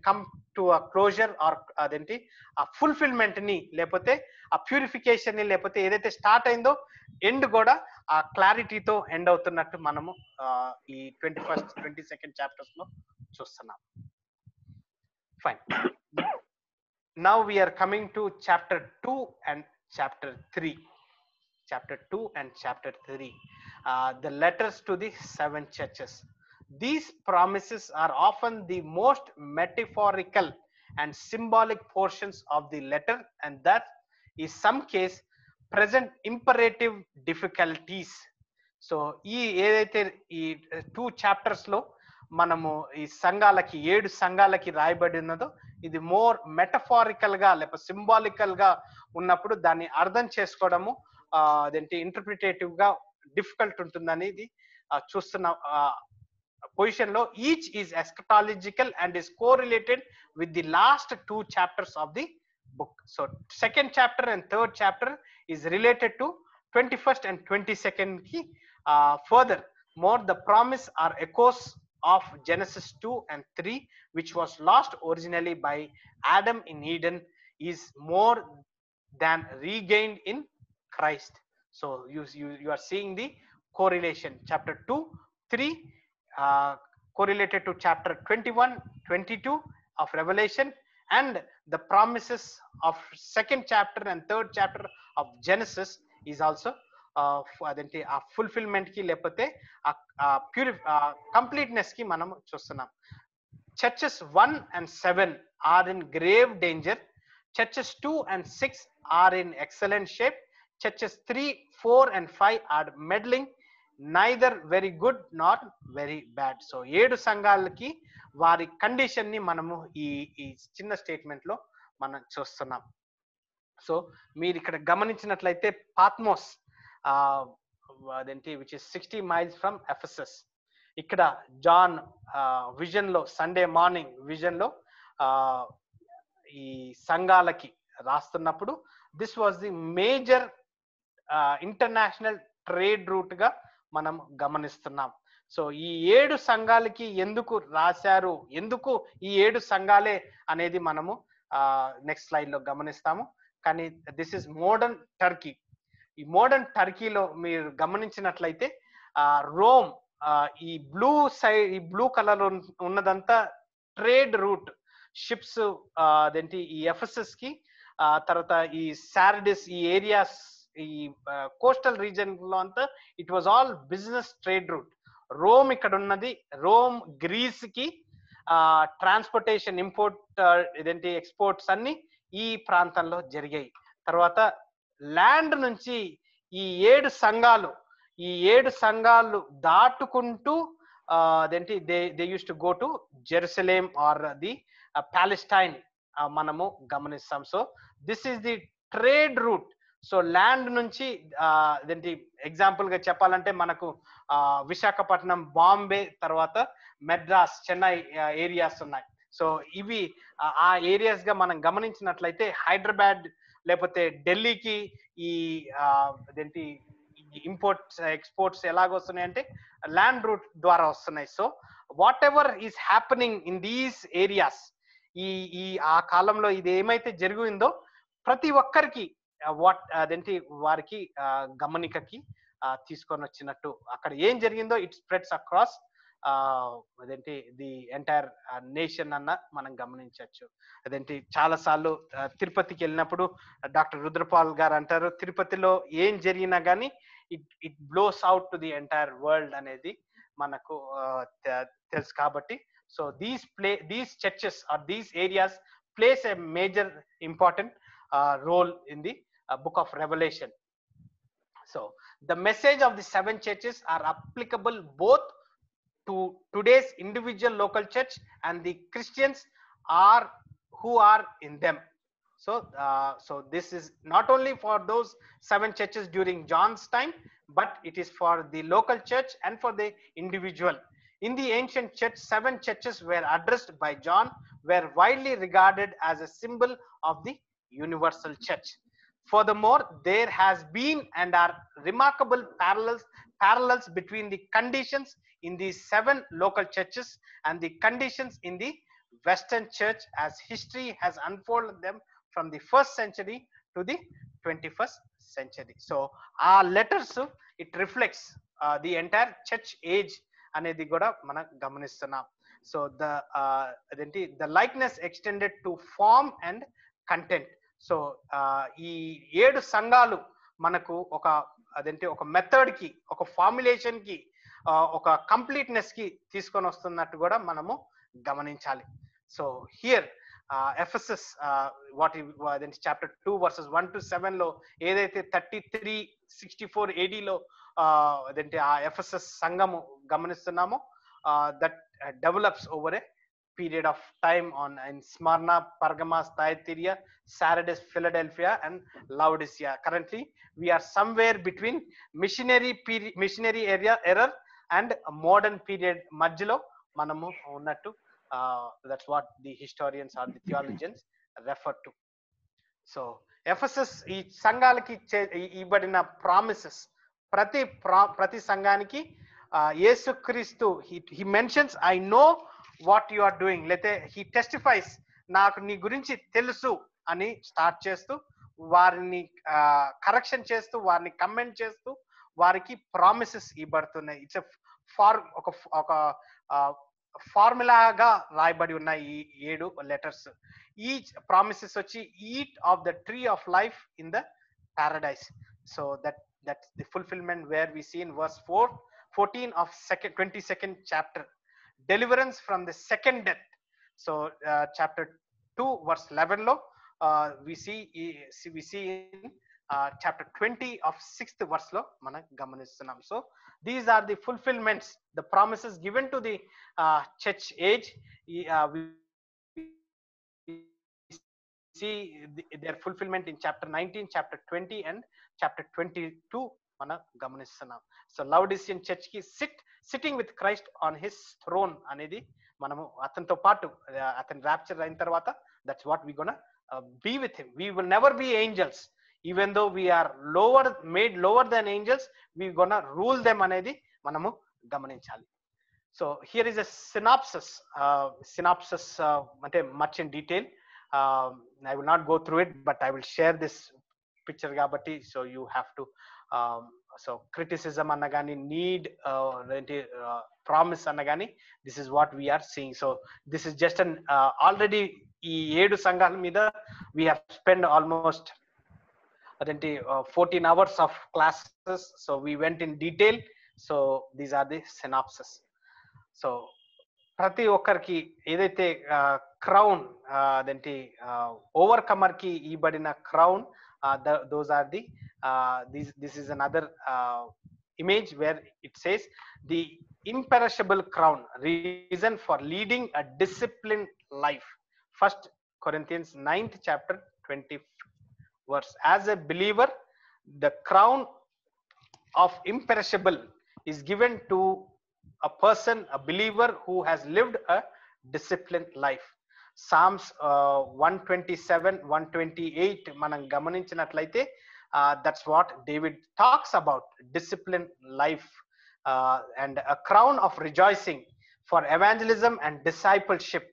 come to a closer or అదేంటి ఆ fulfilment ని లేకపోతే ఆ ప్యూరిఫికేషన్ ని లేకపోతే ఏదైతే స్టార్ట్ అయిందో ఎండ్ కూడా ఆ క్లారిటీతో ఎండ్ అవుతున్నట్టు మనము ఈ 21st 22nd చాప్టర్స్ లో చూస్తున్నాం. Fine, now we're coming to chapter 2 and chapter 3. Chapter 2 and chapter 3, the letters to the 7 churches. These promises are often the most metaphorical and symbolic portions of the letter, and that in some case present imperative difficulties. So ఈ ఏదైతే ఈ 2 chapters లో మనము ఈ సంఘాలకి 7 సంఘాలకి రాయబడి ఉన్నదో ఇది మోర్ మెటఫారికల్ గా లేకపోతే సింబాలికల్ గా ఉన్నప్పుడు దాన్ని అర్థం చేసుకోవడము అదేంటి ఇంటర్ప్రిటేటివ్ గా డిఫికల్ట్ ఉంటుందని ఇది చూస్తున్న పొజిషన్ లో each is eschatological and is correlated with the last 2 chapters of the book. So 2nd chapter and 3rd chapter is related to 21st and 22nd ki. Further more, the promise are echoes of Genesis 2 and 3, which was lost originally by Adam in Eden, is more than regained in Christ. So you are seeing the correlation. Chapter 2, 3 correlated to chapter 21, 22 of Revelation, and the promises of 2nd chapter and 3rd chapter of Genesis is also అదేంటి ఆ fulfilment కి లేకపోతే completeness కి మనం చూస్తున్నాం. Churches 1 and 7 are in grave danger. Churches 2 and 6 are in excellent shape. Churches 3, 4 and 5 are meddling, neither very good nor very bad. So 7 సంఘాలకి వారి condition ని మనము ఈ చిన్న స్టేట్మెంట్ లో మనం చూస్తున్నాం. సో మీరు ఇక్కడ గమనించినట్లయితే పాత్మోస్ అదేంటి which is 60 miles from Ephesus, ఇక్కడ జాన్ విజన్ లో సండే మార్నింగ్ విజన్ లో ఈ సంఘాలకి రాస్తున్నప్పుడు this was the major international trade route గా మనం గమనిస్తున్నాం. సో ఈ 7 సంఘాలకి ఎందుకు రాశారు, ఎందుకు ఈ 7 సంఘాలే అనేది మనము నెక్స్ట్ స్లైడ్ లో గమనిస్తాము. కానీ దిస్ ఇస్ మోడర్న్ టర్కీ. ఈ మోడర్న్ టర్కీలో మీరు గమనించినట్లయితే రోమ్ ఈ బ్లూ కలర్ ఉన్నదంతా ట్రేడ్ రూట్ షిప్స్ అదేంటి ఈ ఎఫెసస్ కి తర్వాత ఈ సార్డిస్ ఈ ఏరియాస్ ఈ కోస్టల్ రీజన్ లో అంతా it was all business trade route. Rome ఇక్కడ ఉన్నది. రోమ్ గ్రీస్ కి ట్రాన్స్పోర్టేషన్ ఇంపోర్ట్ ఇదేంటి ఎక్స్పోర్ట్స్ అన్ని ఈ ప్రాంతంలో జరిగాయి. తర్వాత ల్యాండ్ నుంచి ఈ 7 సంఘాలు దాటుకుంటూ అదేంటి they use to go to Jerusalem or the Palestine మనము గమనిస్తాం. So this is the trade route. So land నుంచి అదేంటి ఎగ్జాంపుల్ గా చెప్పాలంటే మనకు విశాఖపట్నం, బాంబే, తర్వాత మెడ్రాస్, చెన్నై ఏరియాస్ ఉన్నాయి. సో ఇవి ఆ ఏరియాస్ గా మనం గమనించినట్లయితే హైదరాబాద్ లేకపోతే ఢిల్లీకి ఈ అదేంటి ఇంపోర్ట్స్ ఎక్స్పోర్ట్స్ ఎలాగొస్తున్నాయి అంటే ల్యాండ్ రూట్ ద్వారా వస్తున్నాయి. So what ever is happening in these areas, ఈ ఆ కాలంలో ఇది ఏమైతే జరిగిందో ప్రతి ఒక్కరికి అదేంటి వారికి గమనికకి తీసుకొని వచ్చినట్టు అక్కడ ఏం జరిగిందో ఇట్ స్ప్రెడ్స్ అక్రాస్ అదేంటి ది ఎంటైర్ నేషన్ అన్న మనం గమనించవచ్చు. అదేంటి చాలా సార్లు తిరుపతికి వెళ్ళినప్పుడు డాక్టర్ రుద్రపాల్ గారు అంటారు, తిరుపతిలో ఏం జరిగినా కానీ it blows out to the entire world అనేది మనకు తెలుసు. కాబట్టి so these churches are these areas place a major important role in the book of Revelation. So the message of the 7 churches are applicable both to today's individual local church and the Christians who are in them. So this is not only for those 7 churches during John's time, but it is for the local church and for the individual. In the ancient church, 7 churches were addressed by John were widely regarded as a symbol of the universal church. Furthermore, there has been and are remarkable parallels between the conditions in these 7 local churches and the conditions in the Western church as history has unfolded them from the 1st century to the 21st century. So our letters, it reflects the entire church age అనేది కూడా మనం గమనిస్తున్నాం. So the likeness extended to form and content. So ఈ 7 సంఘాలు మనకు ఒక method కి, ఒక ఫార్ములేషన్ కి, ఒక కంప్లీట్నెస్ కి తీసుకొని వస్తున్నట్టు కూడా మనము గమనించాలి. So here Ephesus chapter 2 versus 1 to 7 లో ఏదైతే 3364 AD లో అదేంటి ఆ ఎఫెసస్ సంఘము గమనిస్తున్నామో that develops over a period of time in Smyrna, Pergamos, Thyatira, Sardis, Philadelphia, and Laodicea. Currently, we are somewhere between missionary error and a modern period మధ్యలో మనము ఉన్నట్టు that's what the historians or the theologians refer to. So Ephesus ఈ సంఘాలకి ఇవ్వబడిన promises, ప్రతి సంఘానికి యేసుక్రీస్తు he mentions I know what you are doing, లేతే he testifies నాకు నీ గురించి తెలుసు అని స్టార్ట్ చేస్తూ వారిని కరెక్షన్ చేస్తూ వారిని కమెంట్ చేస్తూ వారికి ప్రామిసెస్ ఇవ్వబడుతున్నాయి. ఇట్స్ ఒక ఫార్ములాగా రాయబడి ఉన్నాయి ఈ 7 లెటర్స్. ఈచ్ ప్రామిసెస్ వచ్చి eat of the tree of life in the Paradise. So that's the fulfillment where we see in verse 14 of 22nd chapter, deliverance from the second death. So chapter 2 verse 11 lo we see in chapter 20 of 6th verse lo mana gamanistunam. So these are the fulfillments, the promises given to the church age. We see their fulfillment in chapter 19, chapter 20 and chapter 22 mana gamanistunam. So Laodicean church ki sitting with Christ on his throne అనేది మనము అతనితో పాటు అతని rapture అయిన తర్వాత that's what we gonna be with him. We will never be angels, even though we are made lower than angels, we gonna rule them అనేది మనము గమనించాలి. So here is a synopsis అంటే much in detail. I will not go through it, but I will share this picture కాబట్టి so you have to so criticism annagani, need promise annagani, this is what we are seeing. So this is just an already ee 7 సంఘాల మీద we have spent almost 14 hours of classes, so we went in detail. So these are the synopsis. So ప్రతి ఒక్కరికి ఏదైతే crown overcomer కి ఇవ్వబడిన crown, those are the This is another image where it says the imperishable crown, reason for leading a disciplined life. First Corinthians 9th chapter 20th verse. As a believer, the crown of imperishable is given to a person, a believer who has lived a disciplined life. Psalms 127, 128 మనం గమనించినట్లయితే that's what David talks about, disciplined life and a crown of rejoicing for evangelism and discipleship.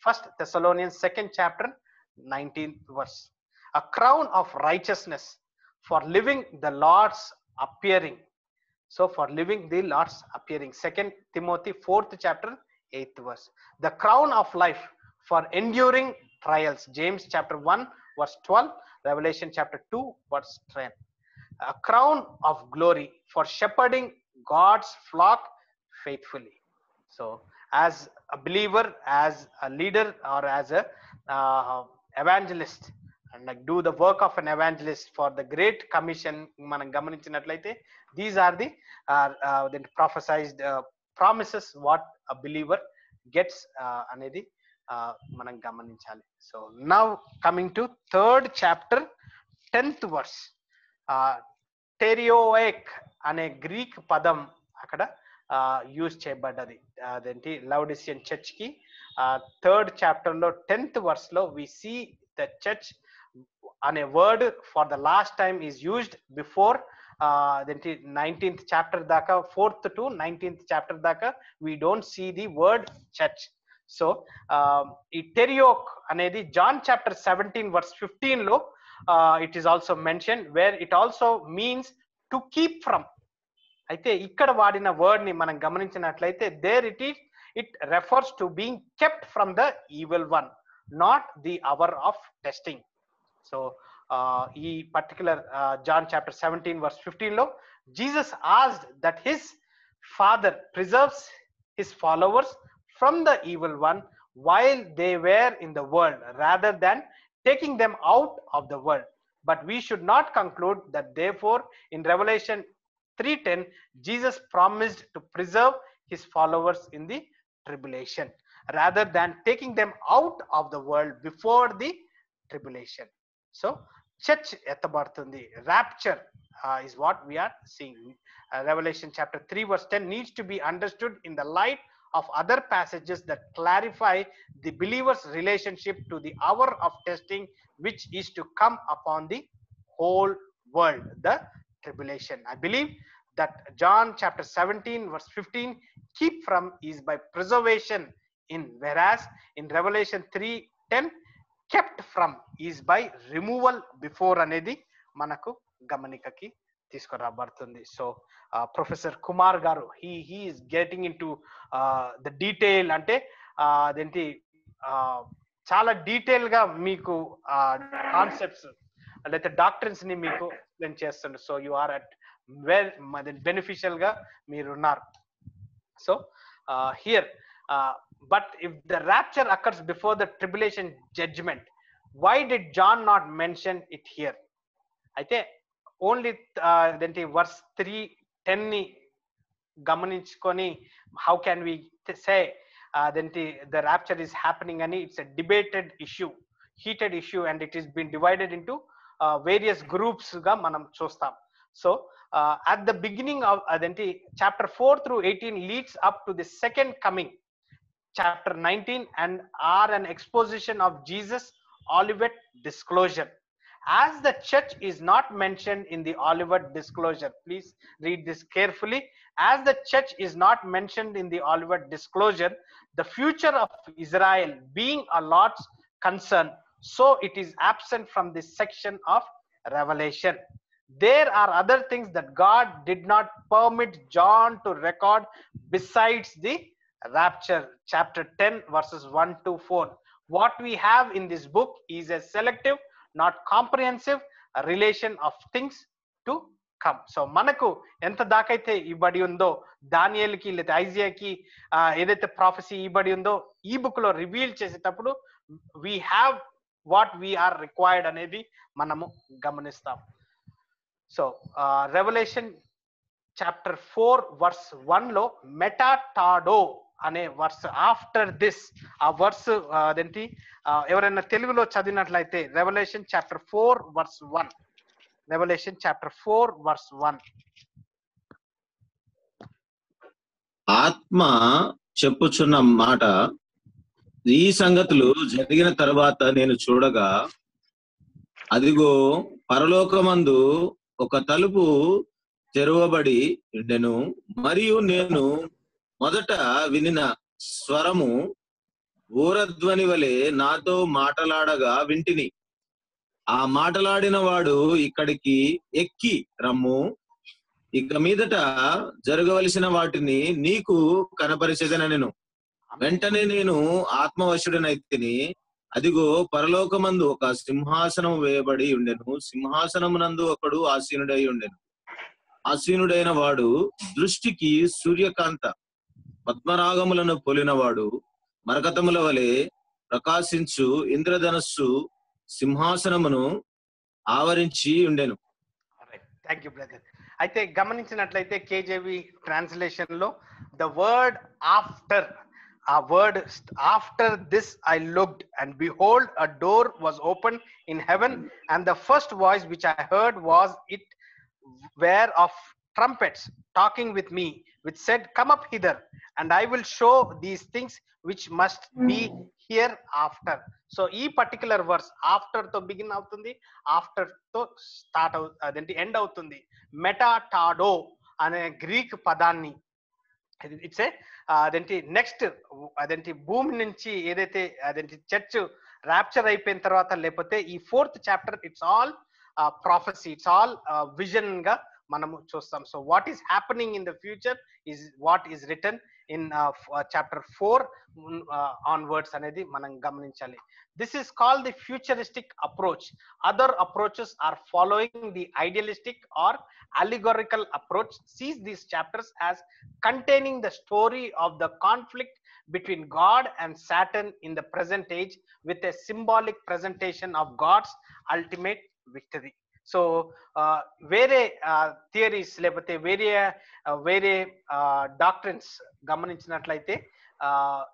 First Thessalonians 2nd chapter 19th verse. A crown of righteousness for living the Lord's appearing. So for living the Lord's appearing. 2nd Timothy 4th chapter 8th verse. The crown of life for enduring trials. James chapter 1 verse 12. Revelation chapter 2 verse 10. A crown of glory for shepherding God's flock faithfully. So as a believer, as a leader, or as a evangelist, and like do the work of an evangelist for the great commission, మనం గమనించినట్లయితే these are the prophesied promises what a believer gets అనేది మనం గమనించాలి. So now coming to 3rd chapter 10th verse. టెరియోయిక్ అనే Greek పదం అక్కడ use చేయబడ్డది. అదేంటి లౌడిసియన్ church కి 3rd చాప్టర్ లో 10th వర్స్ లో వి సీ ద చర్చ్ అనే word for the last time is used before అదేంటి 19th చాప్టర్ దాకా, 4th to 19th చాప్టర్ దాకా we don't see the word church. So ఈ టెరియోక్ అనేది జాన్ చాప్టర్ 17 verse 15 లో it is also mentioned, where it also means to keep from. అయితే ఇక్కడ వాడిన వర్డ్ ని మనం గమనించినట్లయితే there it refers to being kept from the evil one, not the hour of testing. So ఈ particular John chapter 17 verse 15 లో Jesus asked that his father preserves his followers from the evil one while they were in the world, rather than taking them out of the world. But we should not conclude that therefore in Revelation 3:10 Jesus promised to preserve his followers in the tribulation rather than taking them out of the world before the tribulation. So church ettabartundi, rapture is what we are seeing. Revelation chapter 3 verse 10 needs to be understood in the light of other passages that clarify the believer's relationship to the hour of testing which is to come upon the whole world, the tribulation. I believe that John chapter 17 verse 15 keep from is by preservation in, whereas in Revelation 3:10 kept from is by removal before అనేది మనకు గమనికకి తీసుకురాబడుతుంది. So professor Kumar గారు he is getting into the detail, అంటే అదేంటి చాలా detail గా మీకు concepts లేకపోతే డాక్టరీన్స్ ని మీకు ఎక్స్ప్లెయిన్ చేస్తుండ్రు. So you are at well beneficial గా మీరున్నారు. So here but if the rapture occurs before the tribulation judgment, why did John not mention it here? అయితే ఓన్లీ అదేంటి వర్స్ 3:10 ని గమనించుకొని how can we say అదేంటి the rapture is happening అని? It's a debated issue, heated issue, and it is been divided into various groups గా మనం చూస్తాం. So at the beginning of అదేంటి chapter 4 through 18 leads up to the second coming. Chapter 19 and are an exposition of Jesus' Olivet disclosure. As the church is not mentioned in the Olivet disclosure, please read this carefully. As the church is not mentioned in the Olivet disclosure, the future of Israel being a Lord's concern, so it is absent from this section of Revelation. There are other things that God did not permit John to record besides the rapture. Chapter 10 verses 1 to 4. What we have in this book is a selective, not comprehensive relation of things to come. So మనకు ఎంత దాకైతే ఇవ్వబడి ఉందో దానియేలుకి లేదా ఐజియాకి ఏదైతే prophecy ఇవ్వబడి ఉందో ఈ book లో reveal చేసేటప్పుడు we have what we are required అనేది మనము గమనిస్తాం. సో రెవల్యూషన్ చాప్టర్ 4 వర్స్ 1 లో మెటాటాడో అనే వర్స్, ఆఫ్టర్ దిస్ ఆ వర్స్ అదేంటి ఎవరైనా తెలుగులో చదివినట్లయితే revolution chapter 4 verse 1, revolution chapter 4 verse 1. ఆత్మ చెప్పుచున్న మాట, ఈ సంగతులు జరిగిన తర్వాత నేను చూడగా, అదిగో పరలోకమందు ఒక తలుపు తెరవబడి ఉండెను. మరియు నేను మొదట వినిన స్వరము ఊరధ్వని వలె నాతో మాటలాడగా వింటిని. ఆ మాటలాడిన వాడు, ఇక్కడికి ఎక్కి రమ్ము, ఇక మీదట జరగవలసిన వాటిని నీకు కనపరిచెదనెను. వెంటనే నేను ఆత్మవశుడనైతిని. అదిగో పరలోకమందు ఒక సింహాసనం వేయబడి ఉండెను. సింహాసనమునందు ఒకడు ఆసీనుడై ఉండెను. ఆసీనుడైన వాడు దృష్టికి సూర్యకాంత పద్మరాగములను పోలినవాడు, మరకతముల వలె ప్రకాశించు ఇంద్రధనస్సు సింహాసనమును ఆవరించి ఉండెను. Thank you brother. అయితే గమనించినట్లయితే కేజేవి ట్రాన్స్లేషన్ లో ద వర్డ్ ఆఫ్టర్, ఆ word after this I looked and behold a door was open in heaven and the first voice which I heard was it where of trumpets talking with me, which said, come up hither and I will show these things which must be hereafter. So ఈ particular verse after తో begin అవుతుంది, after తో start అదేంటి end అవుతుంది. మెటాటాడో అనే Greek పదాన్ని it's a అదేంటి next అదేంటి భూమి నుంచి ఏదైతే అదేంటి చర్చ్ ర్యాప్చర్ అయిపోయిన తర్వాత, లేకపోతే ఈ 4th chapter it's all prophecy, it's all vision గా మనము చూస్తాం. So what is happening in the future is what is return in chapter 4 onwards అనేది మనం గమనించాలి. This is called the futuristic approach. Other approaches are following the idealistic or allegorical approach sees these chapters as containing the story of the conflict between God and Satan in the present age with a symbolic presentation of God's ultimate victory. So వేరే theories లేకపోతే వేరే doctrines గమనించినట్లయితే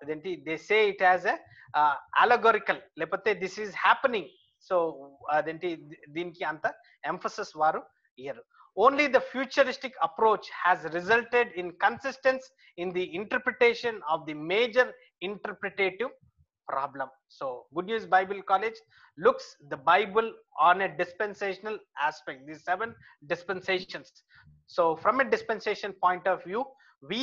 అదేంటి they say it as a allegorical, లేకపోతే this is happening. So అదేంటి దీనికి అంత emphasis వారు ఇయ్యరు. Only the futuristic approach has resulted in consistency in the interpretation of the major interpretative problem. So Good News Bible College looks the Bible on a dispensational aspect, these 7 dispensations. So from a dispensation point of view, we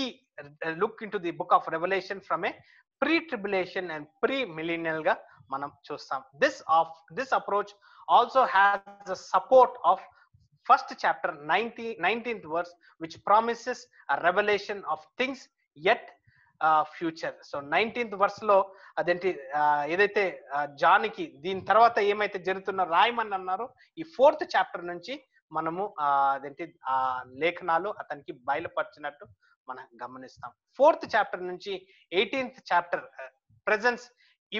look into the book of Revelation from a pre-tribulation and pre-millennial ga manam chustam. This approach also has the support of first chapter 19th verse, which promises a revelation of things yet future. So 19th verse లో అదేంటి ఏదైతే జాన్కి దీని తర్వాత ఏమైతే జరుగుతున్న రాయమని అన్నారో, ఈ 4th చాప్టర్ నుంచి మనము అదేంటి ఆ లేఖనాలు అతనికి బయలుపరిచినట్టు మనం గమనిస్తాం. 4th చాప్టర్ నుంచి 18th chapter presents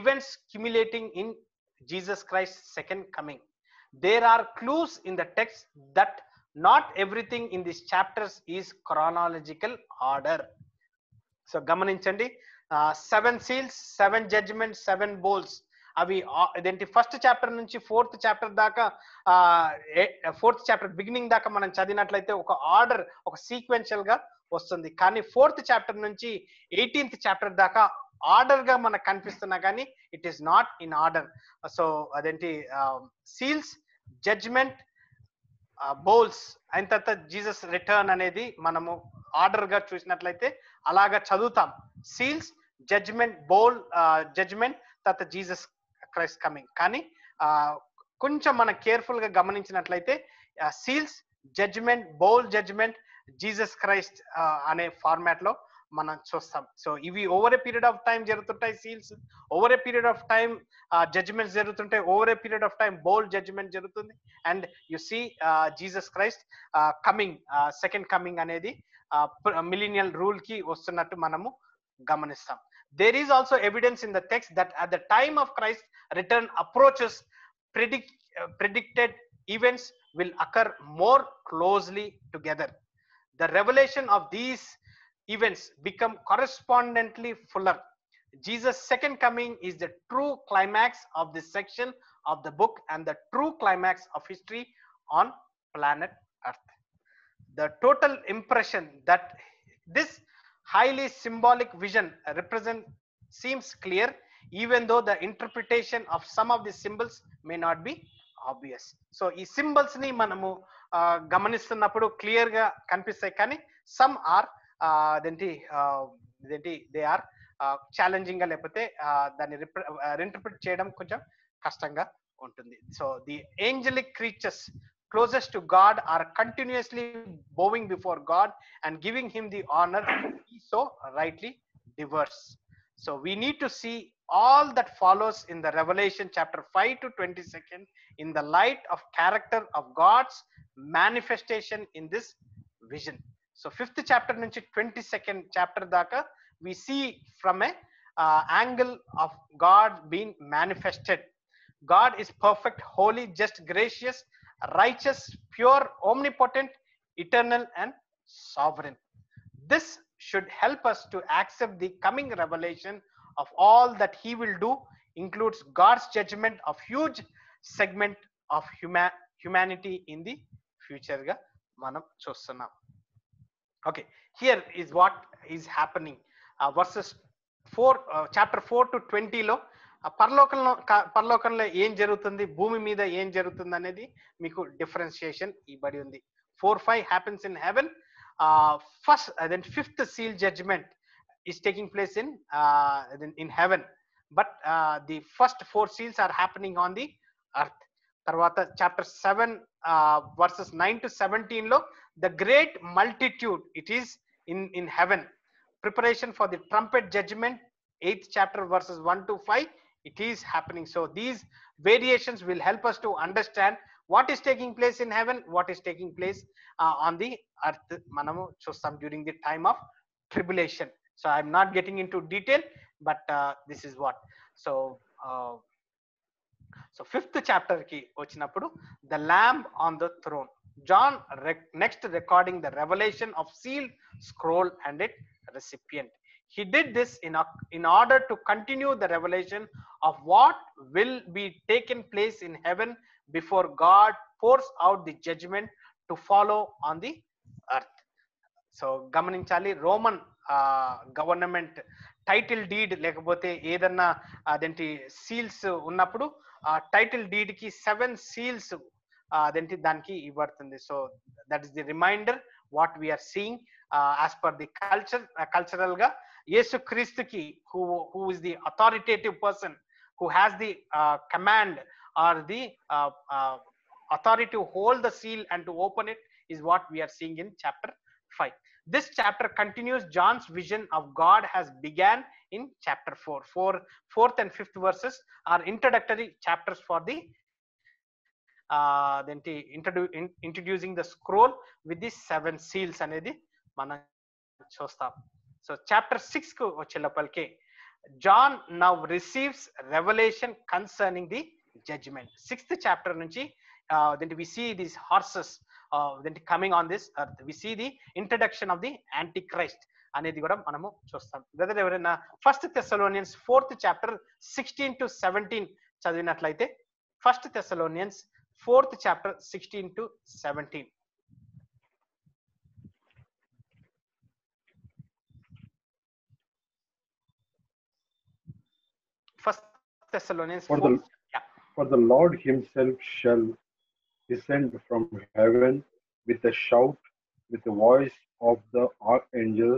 events accumulating in Jesus Christ's second coming. There are clues in the text that not everything in these chapters is chronological order. So గమనించండి, 7 seals, 7 judgments, 7 bowls, అవి ఇదేంటి first chapter నుంచి 4th chapter దాకా 4th chapter beginning దాకా మనం చదివినట్లయితే ఒక order, ఒక సీక్వెన్షియల్ గా వస్తుంది. కానీ 4th చాప్టర్ నుంచి 18th చాప్టర్ దాకా ఆర్డర్ గా మనకు కనిపిస్తున్నా కానీ it is not in order. So అదేంటి సీల్స్, జడ్జ్మెంట్, బౌల్స్ అయిన తర్వాత జీసస్ రిటర్న్ అనేది మనము ఆర్డర్ గా చూసినట్లయితే అలాగా చదువుతాం. సీల్స్, జడ్జ్మెంట్, బౌల్, జడ్జ్మెంట్, తర్వాత జీసస్ క్రైస్ట్ కమింగ్. కానీ కొంచెం మనం కేర్ఫుల్ గా గమనించినట్లయితే seals, judgement, bowl, judgement, Jesus Christ అనే ఫార్మాట్ లో మనం చూస్తాం. సో ఇవి over a period of time జరుగుతుంటాయి. Seals over a period of time judgements జరుగుతుంటాయి, over a period of time bowl judgement జరుగుతుంది. And you see Jesus Christ coming, second coming అనేది millennial rule కి వస్తున్నట్టు మనము గమనిస్తాం. There is also evidence in the text that at the time of Christ's return approaches, predicted events will occur more closely together. The revelation of these events become correspondently fuller. Jesus' second coming is the true climax of this section of the book and the true climax of history on planet Earth. The total impression that this highly symbolic vision represents seems clear, even though the interpretation of some of the symbols may not be obvious. So ఈ symbols ని మనము గమనిస్తున్నప్పుడు clear గా కనిపిస్తాయి, కానీ some are ఇదేంటి they are challenging గా, లేకపోతే దాన్ని ఇంటర్ప్రిట్ చేయడం కొంచెం కష్టంగా ఉంటుంది. So the angelic creatures closest to God are continuously bowing before God and giving him the honor he so rightly deserves. So we need to see all that follows in the Revelation chapter 5 to 22nd in the light of character of God's manifestation in this vision. So 5th chapter nunchi 22nd chapter daka we see from a angle of God being manifested. God is perfect, holy, just, gracious, righteous, pure, omnipotent, eternal, and sovereign. This should help us to accept the coming revelation of all that he will do includes God's judgment of huge segment of humanity in the future ga manam chustunnam. Okay, here is what is happening. Verses 4 chapter 4 to 20 లో పరలోకంలో ఏం జరుగుతుంది, భూమి మీద ఏం జరుగుతుంది అనేది మీకు డిఫరెన్షియేషన్ ఇవ్వబడి ఉంది. 4-5 happens in heaven. First then fifth seal judgment is taking place in heaven, but the first 4 seals are happening on the earth. తర్వాత chapter 7 verses 9 to 17 లో the great multitude, it is in heaven. Preparation for the trumpet judgment, 8th chapter verses 1 to 5, it is happening. So these variations will help us to understand what is taking place in heaven, what is taking place on the earth manamu chustam during the time of tribulation. So I'm not getting into detail, but this is what. So 5th chapter ki vachinappudu the lamb on the throne, John next recording the revelation of sealed scroll and its recipient. He did this in order to continue the revelation of what will be taken place in heaven before God pours out the judgment to follow on the earth. So గమనించాలి, Roman government title deed లేకపోతే ఏదన్నా అదేంటి seals ఉన్నప్పుడు ఆ title deed కి 7 seals అదేంటి దానికి ఇవ్వబడుతుంది. So that is the reminder what we're seeing as per the cultural గా యేసు క్రీస్తుకి who is the authoritative person who has the command or the authority to hold the seal and to open it is what we are seeing in chapter 5. This chapter continues John's vision of God has began in chapter 4. 4th and 5th verses are introductory chapters for the introducing the scroll with the 7 seals అనేది మనం చూస్తాం. So chapter 6 కు వచ్చేటప్పటికి John now receives revelation concerning the judgment. 6th chapter నుంచి then we see these horses then coming on this earth. We see the introduction of the antichrist అనేది కూడా మనము చూస్తాం. బ్రదర్ ఎవరైనా 1 Thessalonians 4th chapter 16 to 17 చదివినట్లయితే 1 Thessalonians 4th chapter 16 to 17. First Thessalonians 4. For the Lord himself shall descend from heaven with a shout, with the voice of the archangel,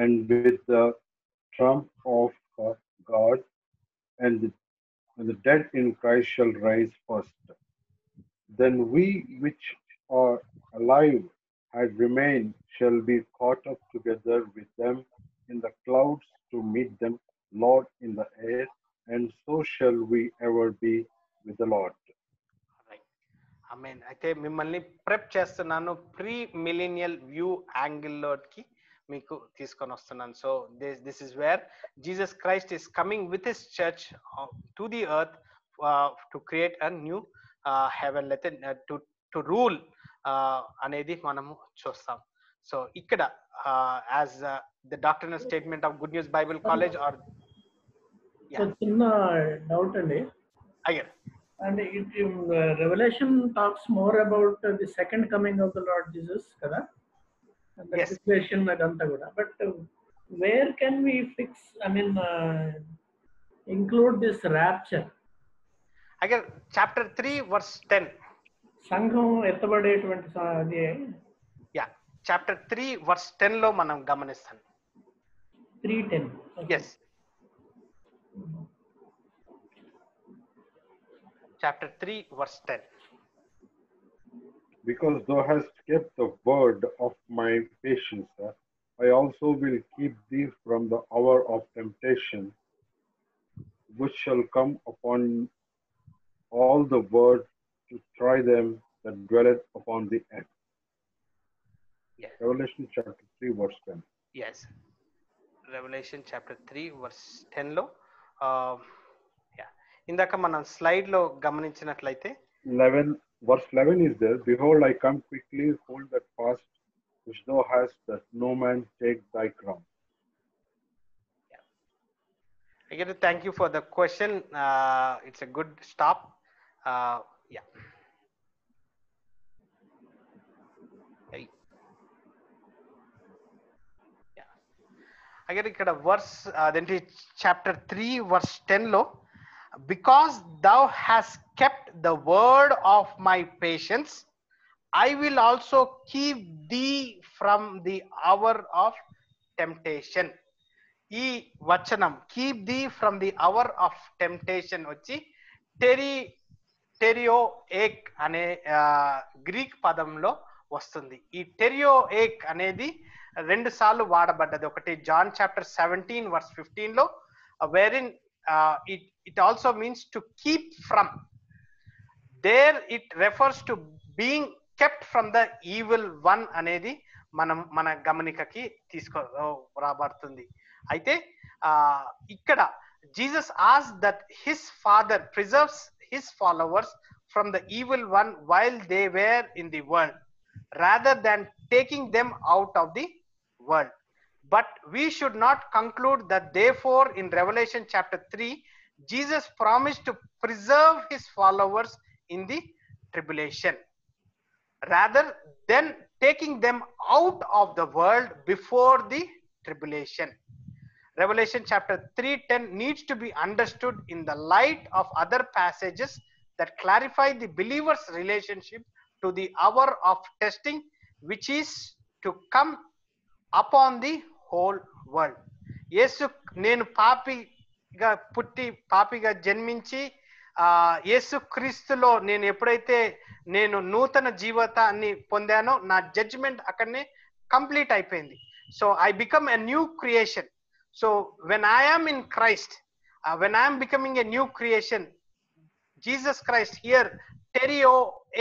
and with the trump of God, and the dead in Christ shall rise first. Then we which are alive and remain shall be caught up together with them in the clouds to meet them, Lord, in the air, and so shall we ever be with the Lord. Amen. అయితే మిమ్మల్ని prep చేస్తున్నాను pre millennial view యాంగిల్లోకి మీకు తీసుకొని వస్తున్నాను. So this is where Jesus Christ is coming with his church to the earth to create a new heaven, let it to rule అనేది మనము చూస్తాం. So ఇక్కడ as the doctrinal statement of good news Bible college are చిన్న doubt అండి. అయ్యారు. And Revelation talks more about the second coming of the Lord Jesus, kada? And the tribulation adanta kuda. But where can we fix? I mean, include this rapture. Again, chapter 3, verse 10. సంఘం ఎత్తబడేటువంటి అది. Yeah, chapter 3, verse 10 లో మనం గమనిస్తాం. 3:10. Yes. Chapter 3, verse 10. Because thou hast kept the word of my patience, I also will keep thee from the hour of temptation, which shall come upon all the world to try them that dwelleth upon the earth. Yes. Revelation chapter 3, verse 10. Yes. Revelation chapter 3, verse 10 లో ఇందాక మనం slide లో గమనించినట్లయితే 11 verse 11 is there. Behold, I come quickly, hold that fast which thou hast, that no man take thy crown. Again, thank you for the question. It's a good stop. Yeah. Again, ఇక్కడ verse అదేంటి chapter 3 verse 10 లో because thou hast kept the word of my patience, I will also keep thee from the hour of temptation. ఈ వచనం keep thee from the hour of temptation వచ్చి టెరియో ఏక్ అనే Greek పదంలో వస్తుంది. ఈ టెరియో ఏక్ అనేది 2 సార్లు వాడబడ్డది. ఒకటి జాన్ చాప్టర్ 17 వర్స్ 15 లో wherein it also means to keep from. There it refers to being kept from the evil one అనేది మన గమనికకి రాబడుతుంది. అయితే ఇక్కడ Jesus asked that his father preserves his followers from the evil one while they were in the world, rather than taking them out of the world. But we should not conclude that therefore in Revelation chapter 3 Jesus promised to preserve his followers in the tribulation, rather than taking them out of the world before the tribulation. Revelation chapter 3:10 needs to be understood in the light of other passages that clarify the believer's relationship to the hour of testing, which is to come upon the whole world. యేసు నేను పాపిగా పుట్టి పాపిగా జన్మించి యేసు క్రీస్తులో నేను ఎప్పుడైతే నేను నూతన జీవితాన్ని పొందానో నా జడ్జిమెంట్ అక్కడనే కంప్లీట్ అయిపోయింది. So I become a new creation. So when I am in Christ, when I'm becoming a new creation, Jesus Christ here టెరియో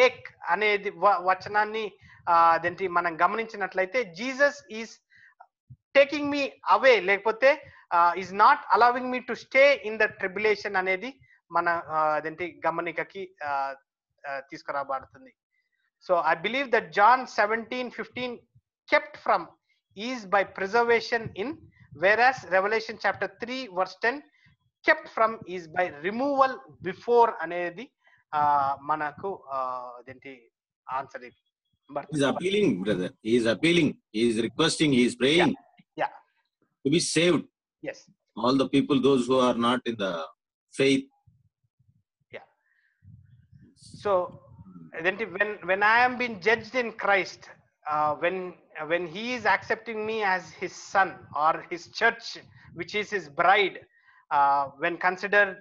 ఏక్ అనేది వచనాన్ని అదేంటి మనం గమనించినట్లయితే Jesus is taking me away, లేకపోతే is not allowing me to stay in the tribulation అనేది మన అదేంటి గమనికకి తీసుకురాబడుతుంది. So I believe that John 17:15 kept from is by preservation in, whereas Revelation chapter 3 verse 10 kept from is by removal before అనేది మనకు అదేంటి answer. He is appealing, brother. He is appealing. He is requesting. He is praying. Yeah. To be saved. Yes. All the people, those who are not in the faith. Yeah. So when I am being judged in Christ, when he is accepting me as his son or his church, which is his bride, when considered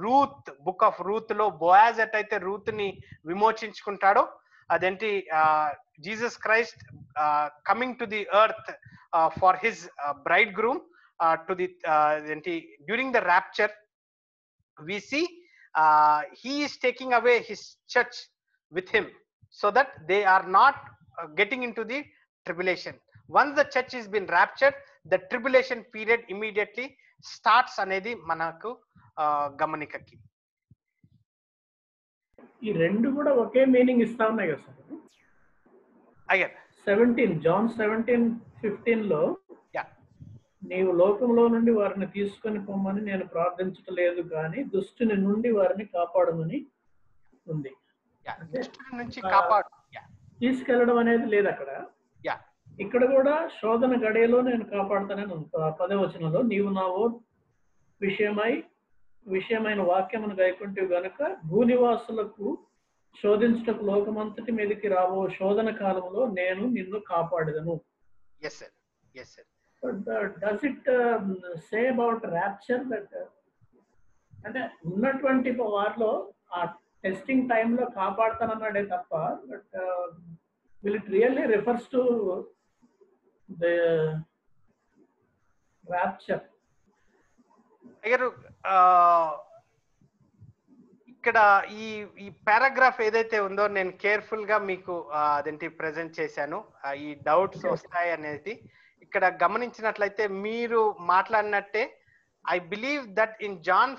Ruth, book of Ruth లో Boaz ఎట్టయితే Ruth ని విమోచించుకుంటాడో అదేంటి Jesus Christ coming to the earth for his bride groom to the ఏంటి during the rapture we see he is taking away his church with him so that they are not getting into the tribulation. Once the church has been raptured, the tribulation period immediately starts అనేది మనకు గమనికకి. ఈ రెండు కూడా ఒకే meaning ఇస్తా ఉన్నాయి కదా sir. అయ్యారు 17 John 17:15 yeah నీవు లోకంలో నుండి వారిని తీసుకొని పొమ్మని నేను ప్రార్థించట్లేదు కానీ దుష్టుని నుండి వారిని కాపాడమని ఉంది. యా అంటే దుష్టుడి నుంచి కాపాడు. యా తీసుకెళ్లడం అనేది లేదు అక్కడ. యా ఇక్కడ కూడా శోధన గడియలో నేను కాపాడుతానని ఉంది. 10వ వచనంలో నీవు నా విషయమైన వాక్యమును గైకొంటివి గనుక భూనివాసులకు శోధించుటకు లోకమంతటి మీదకి రాబో శోధన కాలంలో నేను నిన్ను కాపాడదను. Yes sir, yes sir. Does it say about rapture that అంటే ఉన్నటువంటి వారిలో ఆ టెస్టింగ్ టైంలో కాపాడుతానన్నాడే తప్ప, but will it really refers to the rapture? అయ్యారు ఇక్కడ ఈ ఈ పారాగ్రాఫ్ ఏదైతే ఉందో నేను కేర్ఫుల్ గా మీకు అదేంటి ప్రెజెంట్ చేశాను. ఈ డౌట్స్ వస్తాయి అనేది ఇక్కడ గమనించినట్లయితే మీరు మాట్లాడినట్టే I believe that in John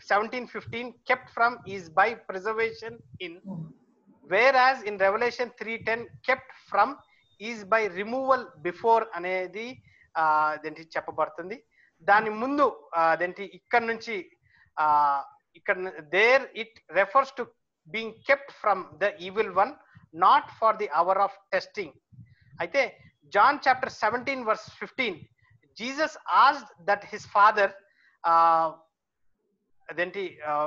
17:15 kept from is by preservation in, whereas in Revelation 3:10 kept from is by removal before అనేది అదేంటి చెప్పబడుతుంది. దాని ముందు అదేంటి ఇక్కడ నుంచి ఇక్కడ there it refers to being kept from the evil one, not for the hour of testing. అయితే John chapter 17 verse 15 Jesus asked that his father అదేంటి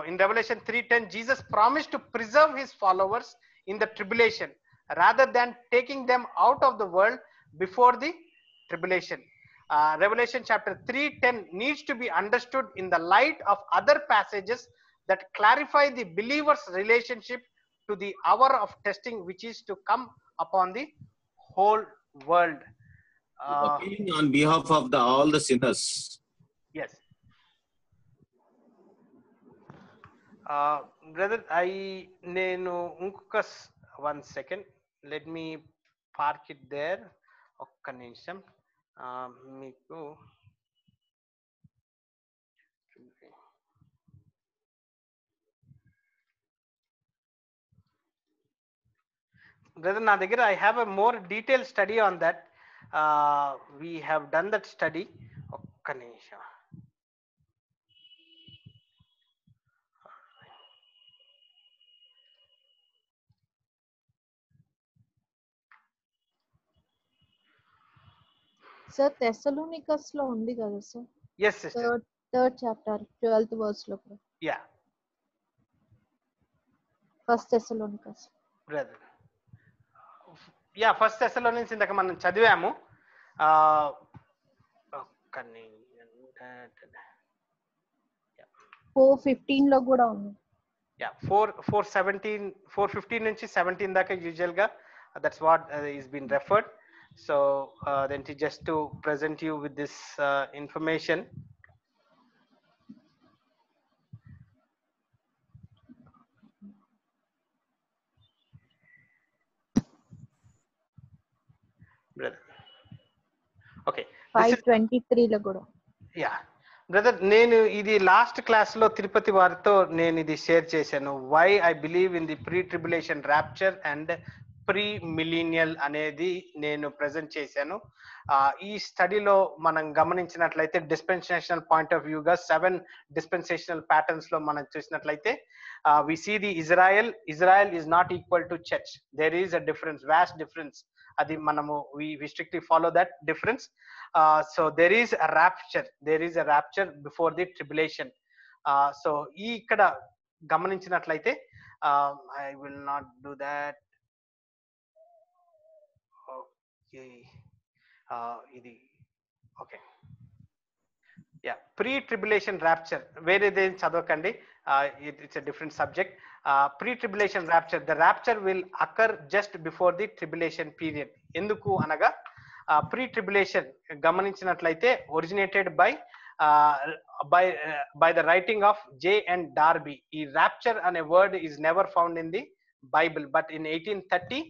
in Revelation 3:10 Jesus promised to preserve his followers in the tribulation rather than taking them out of the world before the tribulation. Revelation chapter 3:10 needs to be understood in the light of other passages that clarify the believer's relationship to the hour of testing which is to come upon the whole world. Appealing on behalf of all the sinners. Yes. Brother, నేను ఇంకొక 1 second, let me park it there. ఒక్క నిమిషం మీకు brother నా దగ్గర I have a more detailed study on that. We have done that study. ఒక్క నిమిషం. Sir థెస్సలోనికస్ లో ఉంది కదా sir? Yes sister. Third chapter 12th verse లో. Yeah. First Thessalonicus. Brother yeah first Thessalonians ఇందాక మనం చదివాము. 4:15 లో కూడా ఉంది. యా 4:15 నుంచి 17 దాకా యూజువల్ గా that's what is been referred. So then just to present you with this information. Brother. Okay. 5:23 లో కూడా. Yeah. బ్రదర్ నేను ఇది లాస్ట్ క్లాస్ లో తిరుపతి వారితో నేను ఇది షేర్ చేశాను. Why I believe in the pre tribulation rapture and pre millennial అనేది నేను ప్రెజెంట్ చేశాను. ఈ స్టడీలో మనం గమనించినట్లయితే డిస్పెన్సేషనల్ పాయింట్ ఆఫ్ వ్యూగా 7 డిస్పెన్సేషనల్ ప్యాటర్న్స్ లో మనం చూసినట్లయితే we see the Israel is not equal to church. There is a difference, vast difference. అది మనము we strictly follow that difference. So there is a rapture before the tribulation. So ఈ ఇక్కడ గమనించినట్లయితే I will not do that. Okay ఇది okay yeah pre tribulation rapture వేరేదేం చదవకండి. It's a different subject. Pre tribulation rapture, the rapture will occur just before the tribulation period. ఎందుకు అనగా pre tribulation గమనించినట్లయితే originated by the writing of J. N. Darby. ఈ rapture అనే word is never found in the Bible. But in 1830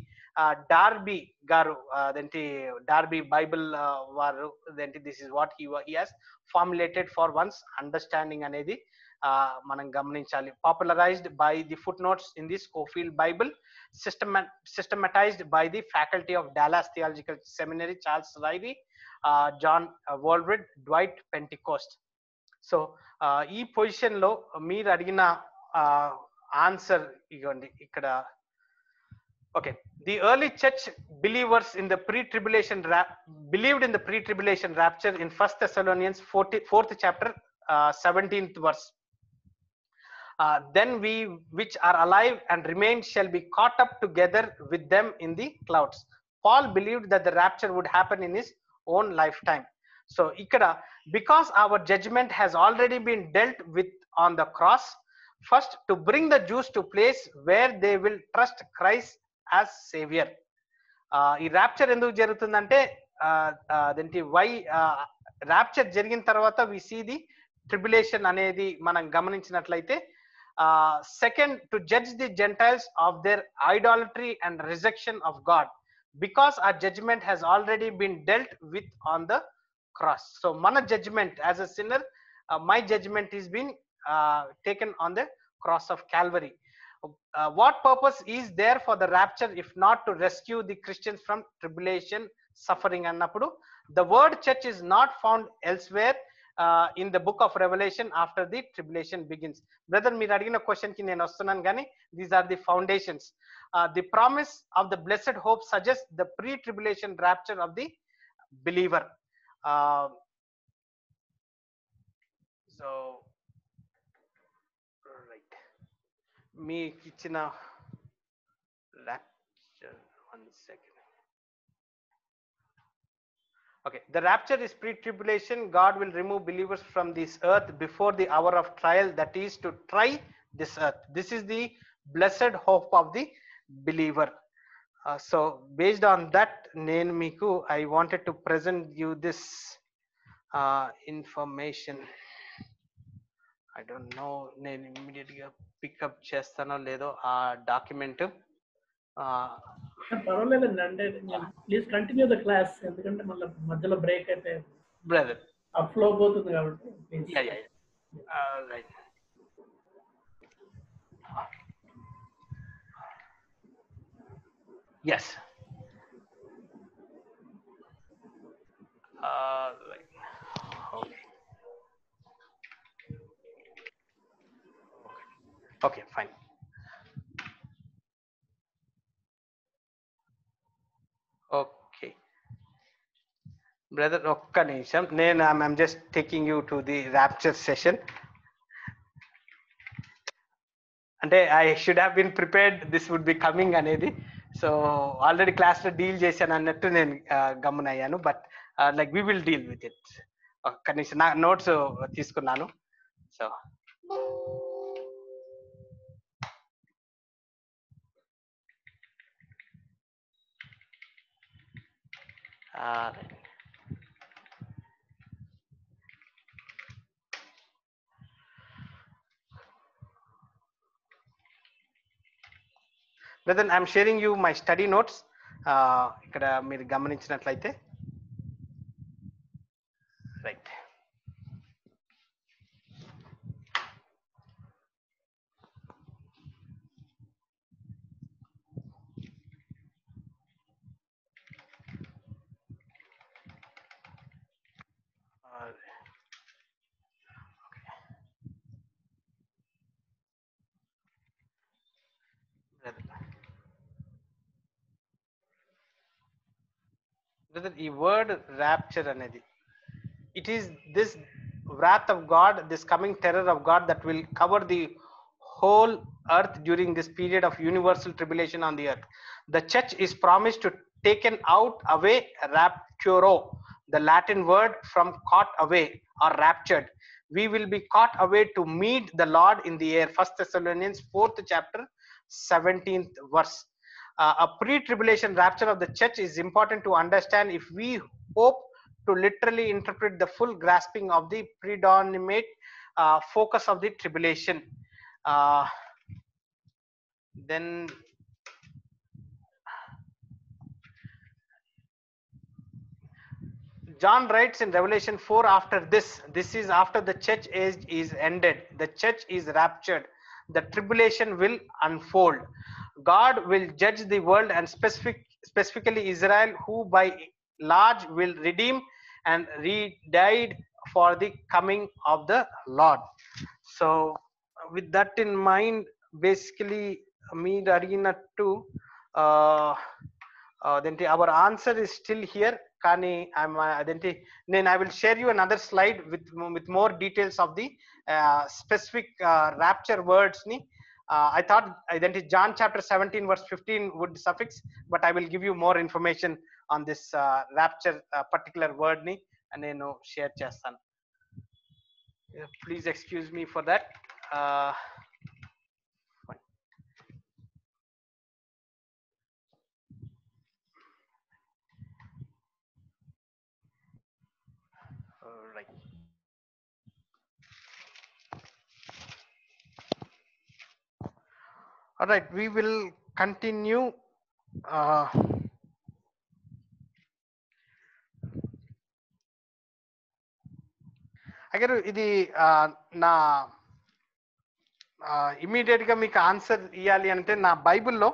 Darby గారు అదేంటి Darby Bible వారు అదేంటి this is what he has formulated for once understanding అనేది మనం గమనించాలి. Popularised by the foot notes in the Scofield Bible, systematized by the faculty of Dallas Theological Seminary, Charles Ryrie, John Walred, Dwight Pentecost. So ఈ position లో మీరు అడిగిన answer ఇగోండి ఇక్కడ. Okay, the early church believers in the pre-tribulation believed in the pre-tribulation rapture in 1 Thessalonians 4th chapter 17th verse. Then we which are alive and remain shall be caught up together with them in the clouds. Paul believed that the rapture would happen in his own lifetime. So ikkada, because our judgment has already been dealt with on the cross, first to bring the Jews to place where they will trust Christ as savior. ఈ rapture ఎందుకు జరుగుతుందంటే అదేంటి why rapture జరిగిన తర్వాత వి see the tribulation అనేది మనం గమనించినట్లయితే, second to judge the Gentiles of their idolatry and rejection of God, because our judgment has already been dealt with on the cross. So mana judgment as a sinner, my judgment is been taken on the cross of Calvary. What purpose is there for the rapture if not to rescue the Christians from tribulation, suffering annappudu? The word church is not found elsewhere in the book of Revelation after the tribulation begins. Brother, మీరు అడిగిన question కి నేను వస్తున్నాను కానీ these are the foundations. The promise of the blessed hope suggest the pre-tribulation rapture of the believer. So right, మీకు ఇచ్చిన rapture, 1 second. Okay, the rapture is pre-tribulation. God will remove believers from this earth before the hour of trial, that is to try this earth. This is the blessed hope of the believer. So based on that, nenu meeku I wanted to present you this information. I don't know nenu immediately pick up chestano ledo aa document. పర్వాలేదండి, అంటే please continue the class, ఎందుకంటే మళ్ళీ మధ్యలో break అయితే brother up flow పోతుంది కాబట్టి please. Right. Yes. Right. Okay. Okay, fine. Okay. Brother, ఒక్క నిమిషం, నేను I'm just taking you to the rapture session. అంటే I should have been prepared this would be coming అనేది. సో ఆల్రెడీ క్లాస్ లో deal చేశాను అన్నట్టు నేను గమనయ్యాను. But like we will deal with it. ఒక్క నిమిషం, నా నోట్స్ తీసుకున్నాను. So brother, I'm sharing you my study notes. ఇక్కడ మీరు గమనించినట్లయితే రైట్. ఈ వర్డ్ rapture అనేది, it is this wrath of God, this coming terror of God that will cover the whole earth during this period of universal tribulation on the earth. The church is promised to taken out away, rapturo, the Latin word from caught away or raptured. We will be caught away to meet the Lord in the air. 1 Thessalonians 4th chapter 17th verse. A pre-tribulation rapture of the church is important to understand if we hope to literally interpret the full grasping of the predominant focus of the tribulation. Then John writes in Revelation 4, after this is after the church age is ended, the church is raptured, the tribulation will unfold. God will judge the world and specifically Israel, who by large will redeem and redeemed for the coming of the Lord. So with that in mind, basically మీరు అడిగినట్టు అదేంటి our answer is still here. కానీ అదేంటి I will share you another slide with more details of the specific rapture words ni. I thought అదేంటి John chapter 17 verse 15 would suffix, but I will give you more information on this rapture particular word ni నేను share చేస్తాను. Please excuse me for that. Right. All right, we will continue. Agar ఇది నా immediate గా మీకు answer ఇవ్వాలి అంటే నా బైబిల్లో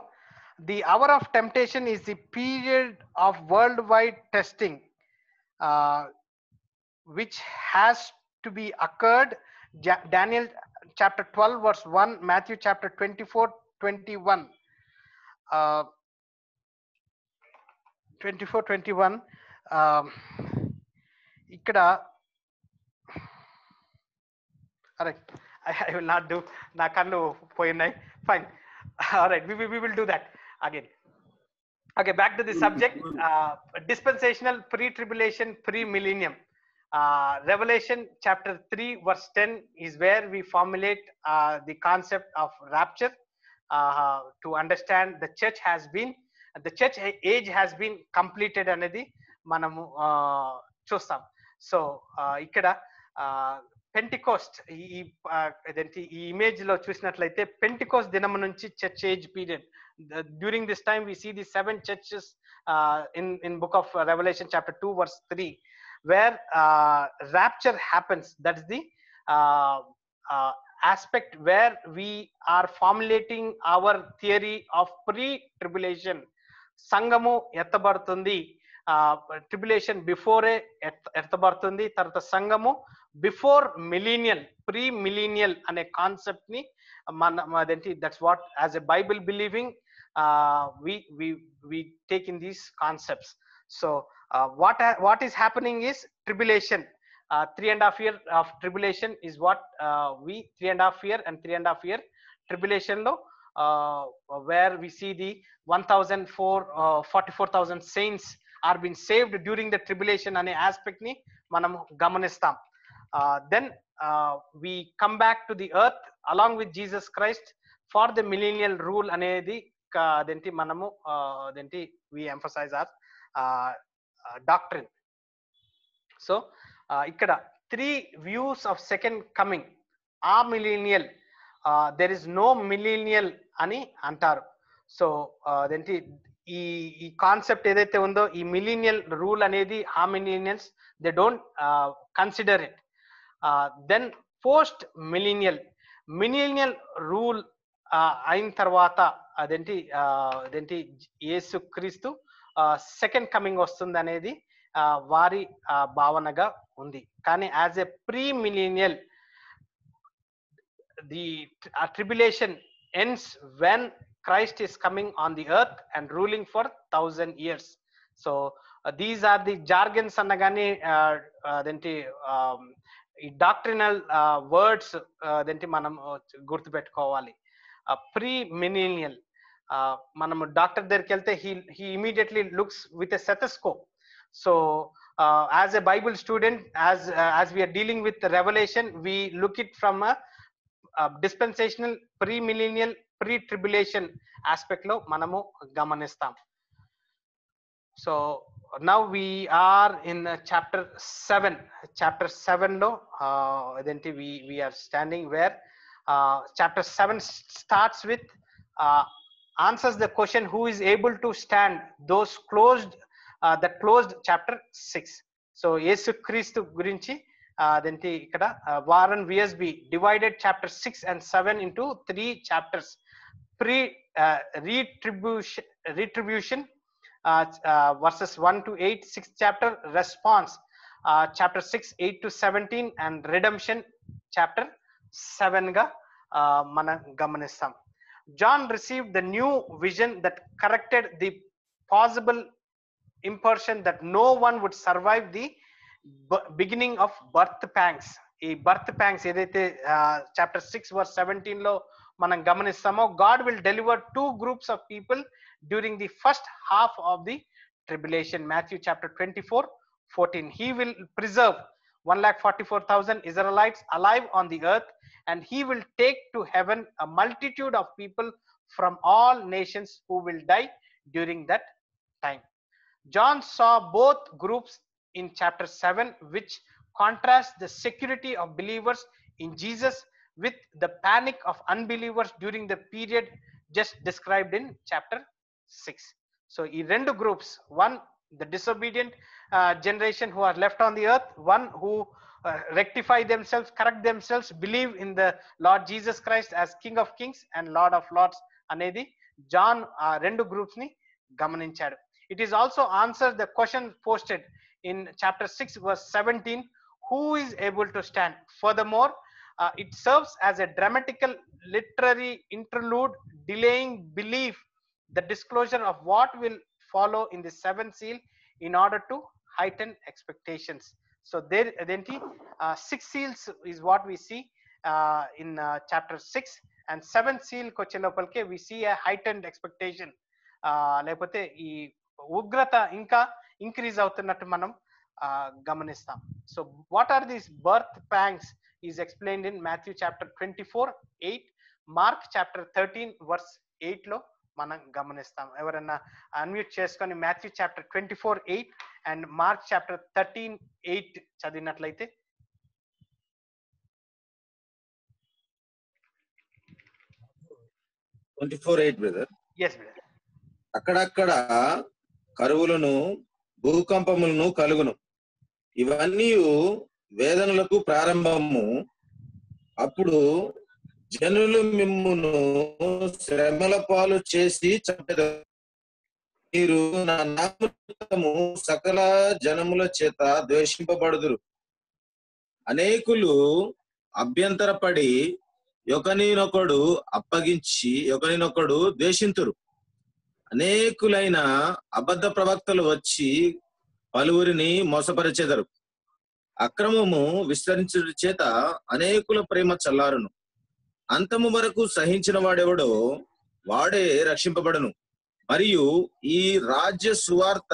the hour of temptation is the period of worldwide testing which has to be occurred. Daniel chapter 12 verse 1, Matthew chapter 24:21, 24:21. ఇక్కడ all right, I will not do, na kannu poyinai, fine. All right, we will do that again. Okay, back to the subject. Dispensational, pre-tribulation, pre-millennium. Revelation chapter 3 verse 10 is where we formulate the concept of rapture to understand the church age has been completed anedi manamu chustam. So ikkada Pentecost ఈ image లో చూసినట్లయితే Pentecost దినం నుంచి church age period. During this time we see the 7 churches in book of Revelation chapter 2 verse 3 where rapture happens. That's the aspect where we are formulating our theory of pre-tribulation. సంఘము ఎత్తబడుతుంది, tribulation before ఎత్తబడుతుంది, తర్వాత సంఘము before millennial, pre millennial అనే concept ని అదేంటి that's what as a Bible believing we take in these concepts. So what is happening is tribulation, 3.5 year of tribulation is what we 3.5 year and 3.5 year tribulation lo where we see the 44,000 saints are being saved during the tribulation ane aspect ni manam gamanistam. Then we come back to the earth along with Jesus Christ for the millennial rule anedi adenti manamu adenti we emphasize our doctrine. So ikkada 3 views of second coming. Millennial, there is no millennial ani antaru. So adenti ఈ concept ఏదైతే ఉందో ఈ millennial rule అనేది millennials they don't consider it. Then post millennial rule అయిన తర్వాత అదేంటి యేసు క్రీస్తు second coming వస్తుంది అనేది వారి భావనగా ఉంది. కానీ as a pre millennial the tribulation ends when Christ is coming on the earth and ruling for 1,000 years. So these are the jargons annagani adenti ఈ డాక్ట్రినల్ వర్డ్స్ అదేంటి మనం గుర్తు పెట్టుకోవాలి. ప్రీ మిలీనియల్ మనము డాక్టర్ దగ్గరికి వెళ్తే he immediately looks with a stethoscope. So as a Bible student, as we are dealing with the Revelation, we look it from a dispensational, pre-millennial, pre-tribulation aspect lo manamu gamanistam. So now we are in chapter 7 lo adenti we are standing where chapter 7 starts with answers the question who is able to stand those closed that closed chapter 6. So యేసుక్రీస్తు గురించి అదేంటి ఇక్కడ Warren VSB divided chapter 6 and 7 into 3 chapters. Retribution verses 1 to 8, 6th chapter, response chapter 6 8 to 17, and redemption chapter 7 గా మనం గమనిస్తాం. John received the new vision that corrected the possible impression that no one would survive the beginning of birth pangs. ఈ birth pangs ఏదైతే chapter 6 verse 17 లో మనం గమనిస్తామో, God will deliver 2 groups of people during the first half of the tribulation. Matthew chapter 24:14. He will preserve 144,000 Israelites alive on the earth, and he will take to heaven a multitude of people from all nations who will die during that time. John saw both groups in chapter 7, which contrasts the security of believers in Jesus with the panic of unbelievers during the period just described in chapter 6. So ఈ రెండు groups, one the disobedient generation who are left on the earth, one who rectify themselves, correct themselves, believe in the Lord Jesus Christ as King of Kings and Lord of Lords అనేది John రెండు groups ని గమనించాడు. It is also answered the question posted in chapter 6 verse 17, who is able to stand? Furthermore, it serves as a dramatical literary interlude delaying belief, the disclosure of what will follow in the seventh seal in order to heighten expectations. So there identity 6 seals is what we see in chapter 6, and 7th seal koche lopalke we see a heightened expectation. లేకపోతే ఈ ఉగ్రత ఇంకా increase అవుతున్నట్టు మనం గమనిస్తాం. So what are these birth pangs is explained in Matthew chapter 24:8, Mark chapter 13 verse 8 లో మనం గమనిస్తాం. ఎవరన్నా అన్మ్యూట్ చేసుకొని Matthew chapter 24:8 and Mark chapter 13:8 చదివినట్లయితే. బ్రదర్. Yes brother. అక్కడక్కడ కరువులను భూకంపములను కలుగును, ఇవన్నీ వేదనలకు ప్రారంభము. అప్పుడు జనులు మిమ్మును శ్రమల పాలు చేసి చంపెదరు, మీరు నా నామము సకల జనముల చేత ద్వేషింపబడుదురు. అనేకులు అభ్యంతరపడి ఒకరినొకడు అప్పగించి ఒకరినొకడు ద్వేషింతురు. అనేకులైన అబద్ధ ప్రవక్తలు వచ్చి పలువురిని మోసపరిచెదరు. అక్రమము విస్తరించుట చేత అనేకుల ప్రేమ చల్లారును. అంతము వరకు సహించిన వాడెవడో వాడే రక్షింపబడును. మరియు ఈ రాజ్య సువార్త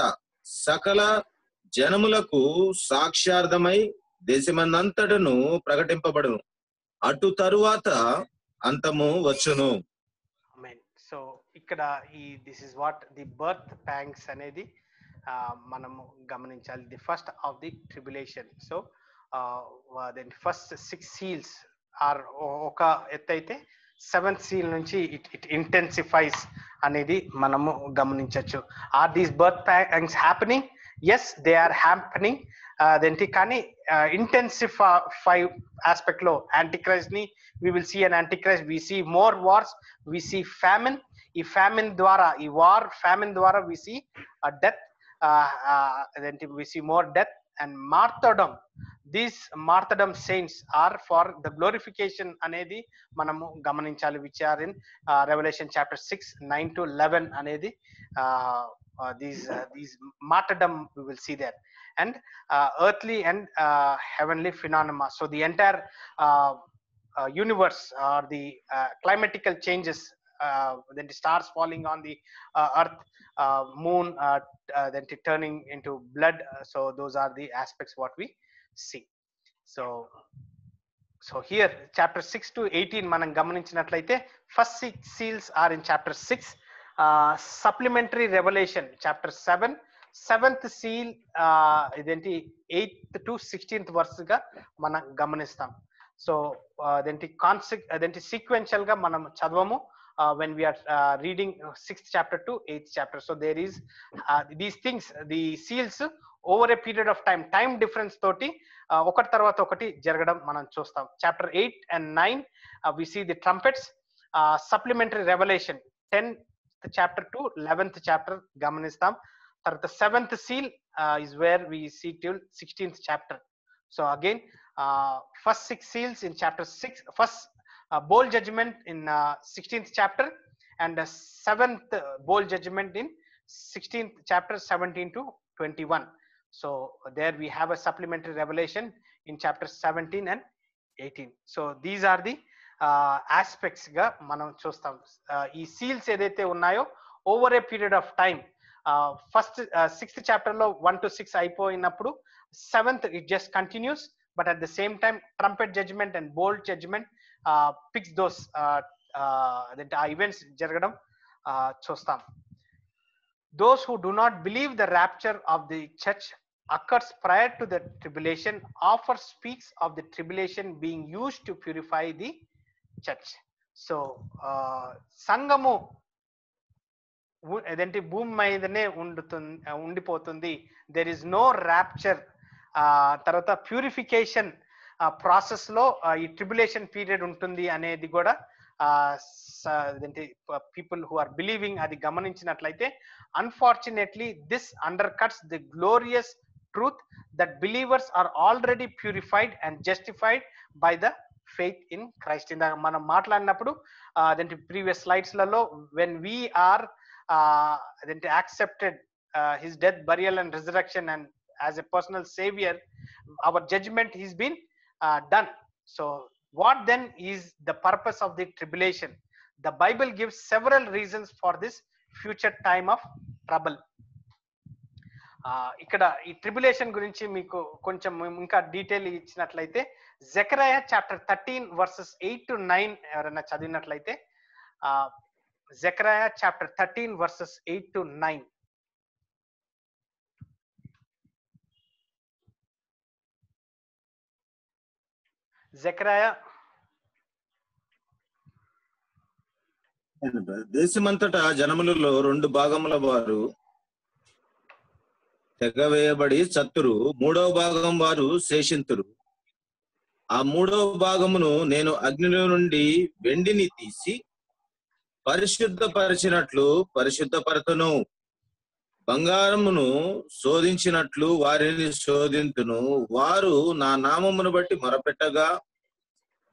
సకల జనములకు సాక్ష్యార్థమై దేశమందంతటను ప్రకటింపబడును. అటు తరువాత అంతము వచ్చును. సో ఇక్కడ ఈ this is what the birth pangs అనేది మనము గమనించాలి. The first of the tribulation. So then first 6 seals are ఒక ఎత్తు అయితే, 7th సీల్ నుంచి ఇట్ ఇంటెన్సిఫైస్ అనేది మనము గమనించవచ్చు. Are these birth pangs happening? Yes, they are happening. అదేంటి కానీ ఇంటెన్సిఫై ఆస్పెక్ట్ లో యాంటీక్రైస్ట్ ని we will see an antichrist, we see more wars, we see famine. ఈ famine ద్వారా, ఈ war famine ద్వారా we see a death, then we see more death and martyrdom. These martyrdom saints are for the glorification అనేది మనము గమనించాలి, which are in Revelation chapter 6 9 to 11 అనేది these martyrdom we will see there, and earthly and heavenly phenomena. So the entire universe or the climatical changes, then the stars falling on the earth, moon then turning into blood. So those are the aspects what we see. So here chapter 6 to 18 మనం గమనించినట్లయితే first 6 seals are in chapter 6. Supplementary revelation chapter 7, 7th seal ఇదేంటి 8th to 16th verse గా మనం గమనిస్తాం. So అదేంటి sequential గా మనం చదవము. when we are reading 6th chapter to 8th chapter. So there is these things, the seals over a period of time difference toti ఒకటి తర్వాత ఒకటి జరగడం మనం చూస్తాం. Chapter 8 and 9 we see the trumpets. Supplementary revelation 10th chapter to 11th chapter గమనిస్తాం. తర్వాత 7th seal is where we see till 16th chapter. So again, first 6 seals in chapter 6, first bowl judgment in 16th chapter, and 7th bowl judgment in 16th chapter 17 to 21. So there we have a supplementary revelation in chapter 17 and 18. So these are the aspects ga manam chustam. Ee seals edaithe unnayo over a period of time, first 6th chapter lo 1 to 6 అయిపోయినప్పుడు 7th it just continues, but at the same time trumpet judgment and bowl judgment picks those events జరగడం చూస్తాం. Those who do not believe the rapture of the church occurs prior to the tribulation offer speaks of the tribulation being used to purify the church. So సంఘము ఏదంటే భూమి మీదనే ఉండిపోతుంది. There is no rapture. తర్వాత purification process లో ఈ tribulation period ఉంటుంది అనేది కూడా అదేంటి పీపుల్ హూ ఆర్ బిలీవింగ్ అది గమనించినట్లయితే, unfortunately this undercuts the glorious truth that believers are already purified and justified by the faith in Christ. ఇందాక మనం మాట్లాడినప్పుడు అదేంటి ప్రీవియస్ స్లైడ్స్ లలో వెన్ వీఆర్ అదేంటి accepted his death, burial and resurrection and as a personal savior, our judgment has been done. So what then is the purpose of the tribulation? The Bible gives several reasons for this future time of trouble. ఇక్కడ ఈ tribulation గురించి మీకు కొంచెం ఇంకా detail ఇచ్చినట్లయితే, జెకరియా chapter 13 versus 8 to 9 ఎవరైనా చదివినట్లయితే, జెకరియా chapter 13 versus 8 to 9. జెకరియా దేశమంతటా జనములలో 2 భాగముల వారు తెగవేయబడి చత్తురు, 3వ భాగం వారు శేషింతురు. ఆ 3వ భాగమును నేను అగ్నిలో నుండి వెండిని తీసి పరిశుద్ధపరిచినట్లు పరిశుద్ధపరతును, బంగారమును శోధించినట్లు వారిని శోధింతును. వారు నా నామమును బట్టి మొరపెట్టగా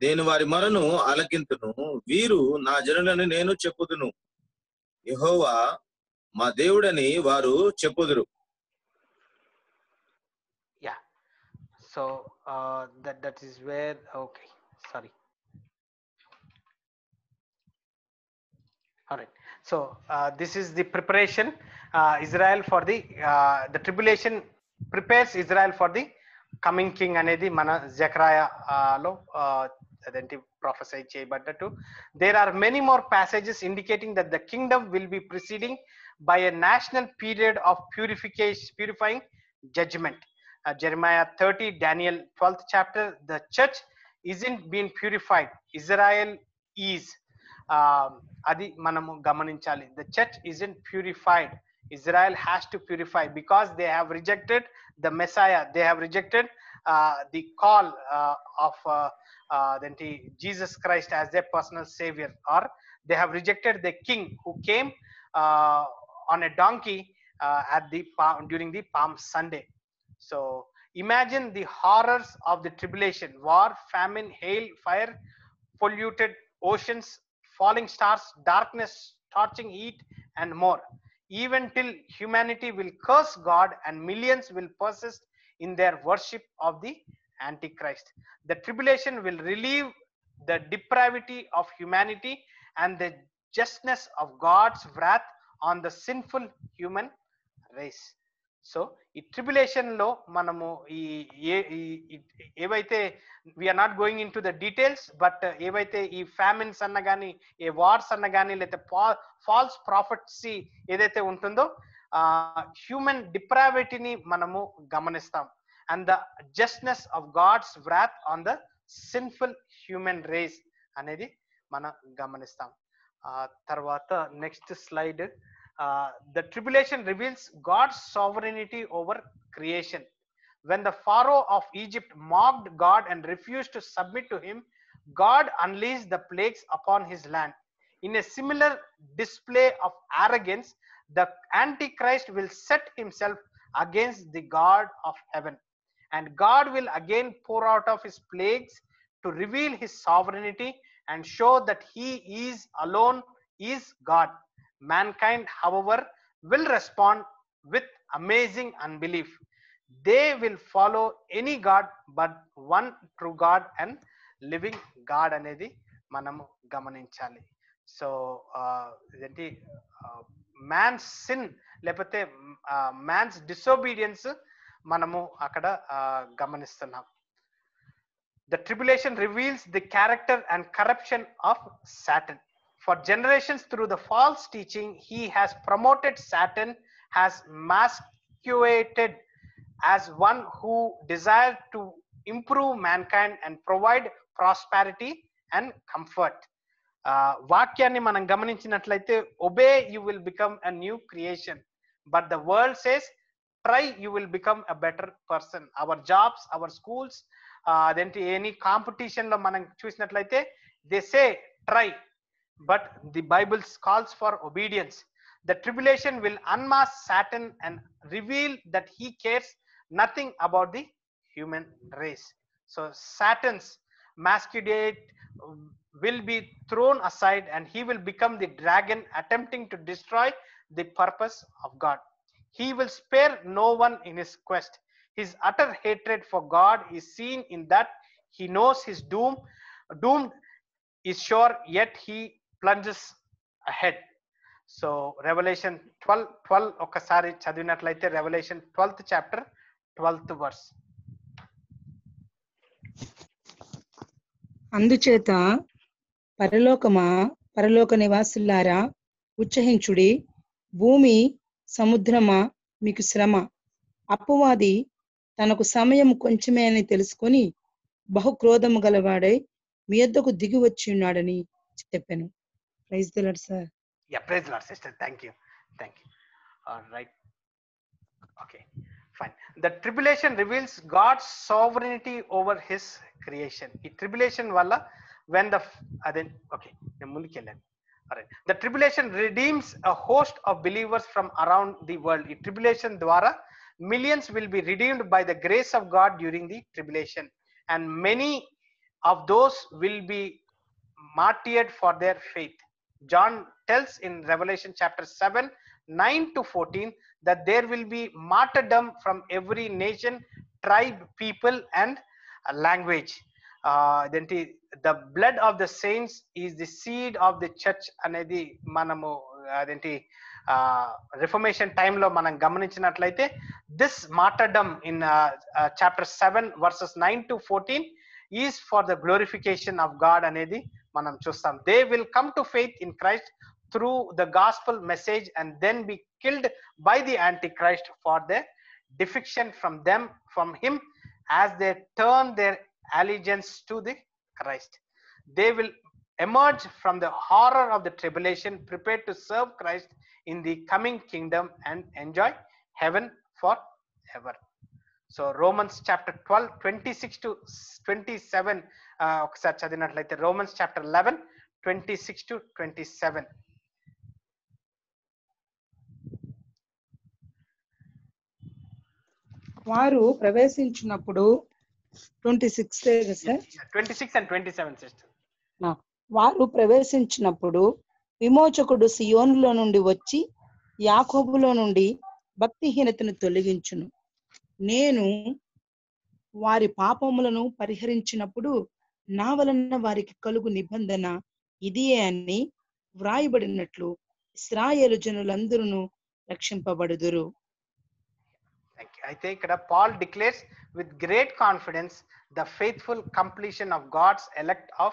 నేను వారి మొరను ఆలకింతును. వీరు నా జనులని నేను చెప్పుదును, యెహోవా మా దేవుడని వారు చెప్పుదురు. Yeah, so that is where, okay, sorry, all right. So this is the preparation Israel for the tribulation prepares Israel for the coming king అనేది మన జెకరియా లో అదేంటి ప్రొఫెసీ చేయబడ్డట్టు. There are many more passages indicating that the kingdom will be preceding by a national period of purifying judgment. Jeremiah 30, Daniel 12th chapter, the church isn't being purified, Israel is. అది మనము గమనించాలి. The church isn't purified, Israel has to purify, because they have rejected the Messiah, they have rejected the call of Jesus Christ as their personal savior, or they have rejected the king who came on a donkey during the Palm Sunday. So imagine the horrors of the tribulation: war, famine, hail, fire, polluted oceans, falling stars, darkness, scorching heat, and more. Even till humanity will curse God and millions will persist in their worship of the Antichrist. The tribulation will relieve the depravity of humanity and the justness of God's wrath on the sinful human race. So ఈ tribulation లో మనము ఏవైతే we are not going into the details, but ఏవైతే ఈ ఫ్యామిన్స్ అన్న కానీ, ఏ wars అన్న కానీ, లేకపోతే ఫాల్స్ ప్రాఫెట్సీ ఏదైతే ఉంటుందో, హ్యూమన్ డిప్రావిటీని మనము గమనిస్తాం. And the justness of God's wrath on the sinful human race అనేది మనం గమనిస్తాం. తర్వాత next slide. The tribulation reveals God's sovereignty over creation. When the Pharaoh of Egypt mocked God and refused to submit to him, God unleashed the plagues upon his land. In a similar display of arrogance, the Antichrist will set himself against the God of heaven, and God will again pour out of his plagues to reveal his sovereignty and show that he is alone is God. Mankind, however, will respond with amazing unbelief. They will follow any God but one true God and living God అనేది మనము గమనించాలి. So ఇదేంటి man's sin లేకపోతే man's disobedience మనము అక్కడ గమనిస్తున్నాం. The tribulation reveals the character and corruption of Satan. For generations, through the false teaching, he has promoted Satan, has masqueraded as one who desired to improve mankind and provide prosperity and comfort. వాక్యాన్ని మనం గమనించినట్లయితే, obey you will become a new creation, but the world says try you will become a better person. Our jobs, our schools, అదేంటి any competition లో మనం చూసినట్లయితే they say try, but the Bible calls for obedience. The tribulation will unmask Satan and reveal that he cares nothing about the human race. So Satan's masquerade will be thrown aside and he will become the dragon attempting to destroy the purpose of God. He will spare no one in his quest. His utter hatred for God is seen in that he knows his doomed is sure, yet he plunges ahead. So Revelation 12 ఒకసారి చదివినట్లయితే Revelation 12th chapter 12th verse. అందుచేత పరలోక నివాసులారా ఉచ్చహించుడి, భూమి సముద్రమా మీకు శ్రమ, అపవాది తనకు సమయం కొంచెమే అని తెలుసుకొని బహు క్రోధము గలవాడై మీ యొద్దకు దిగి వచ్చి ఉన్నాడని చెప్పాను. Praise the Lord sir. Yeah, praise the Lord, sister. Thank you. All right. Okay, fine. The tribulation reveals God's sovereignty over his creation. ఈ tribulation వల్ల when the okay, నేను ముందుకెళ్ళాను. All right. The tribulation redeems a host of believers from around the world. ఈ tribulation ద్వారా millions will be redeemed by the grace of God during the tribulation, and many of those will be martyred for their faith. John tells in Revelation chapter 7, 9 to 14 that there will be martyrdom from every nation, tribe, people and language. The blood of the saints is the seed of the church అనేది మనము అదేంటి reformation టైంలో మనం గమనించినట్లయితే this martyrdom in chapter 7 verses 9 to 14 is for the glorification of God అనేది మనం చూస్తాం. They will come to faith in Christ through the gospel message and then be killed by the Antichrist for their defection from him as they turn their allegiance to the Christ. They will emerge from the horror of the tribulation, prepared to serve Christ in the coming kingdom and enjoy heaven forever. So Romans chapter 12, 26 to 27 ఒకసారి చదివినట్లయితే Romans chapter 11, 26 to 27. వారు ప్రవేశించినప్పుడు 26 and 27 sister. వారు ప్రవేశించినప్పుడు విమోచకుడు సియోనులో నుండి వచ్చి యాకోబులో నుండి భక్తిహీనతను తొలగించును. నేను వారి పాపములను పరిహరించినప్పుడు నా వలన వారికి కలుగు నిబంధన ఇదియే అని వ్రాయబడినట్లు ఇశ్రాయేలు జనులందరూ రక్షింపబడుదురు. అయితే ఇక్కడ Paul declares with great confidence the faithful completion of God's elect of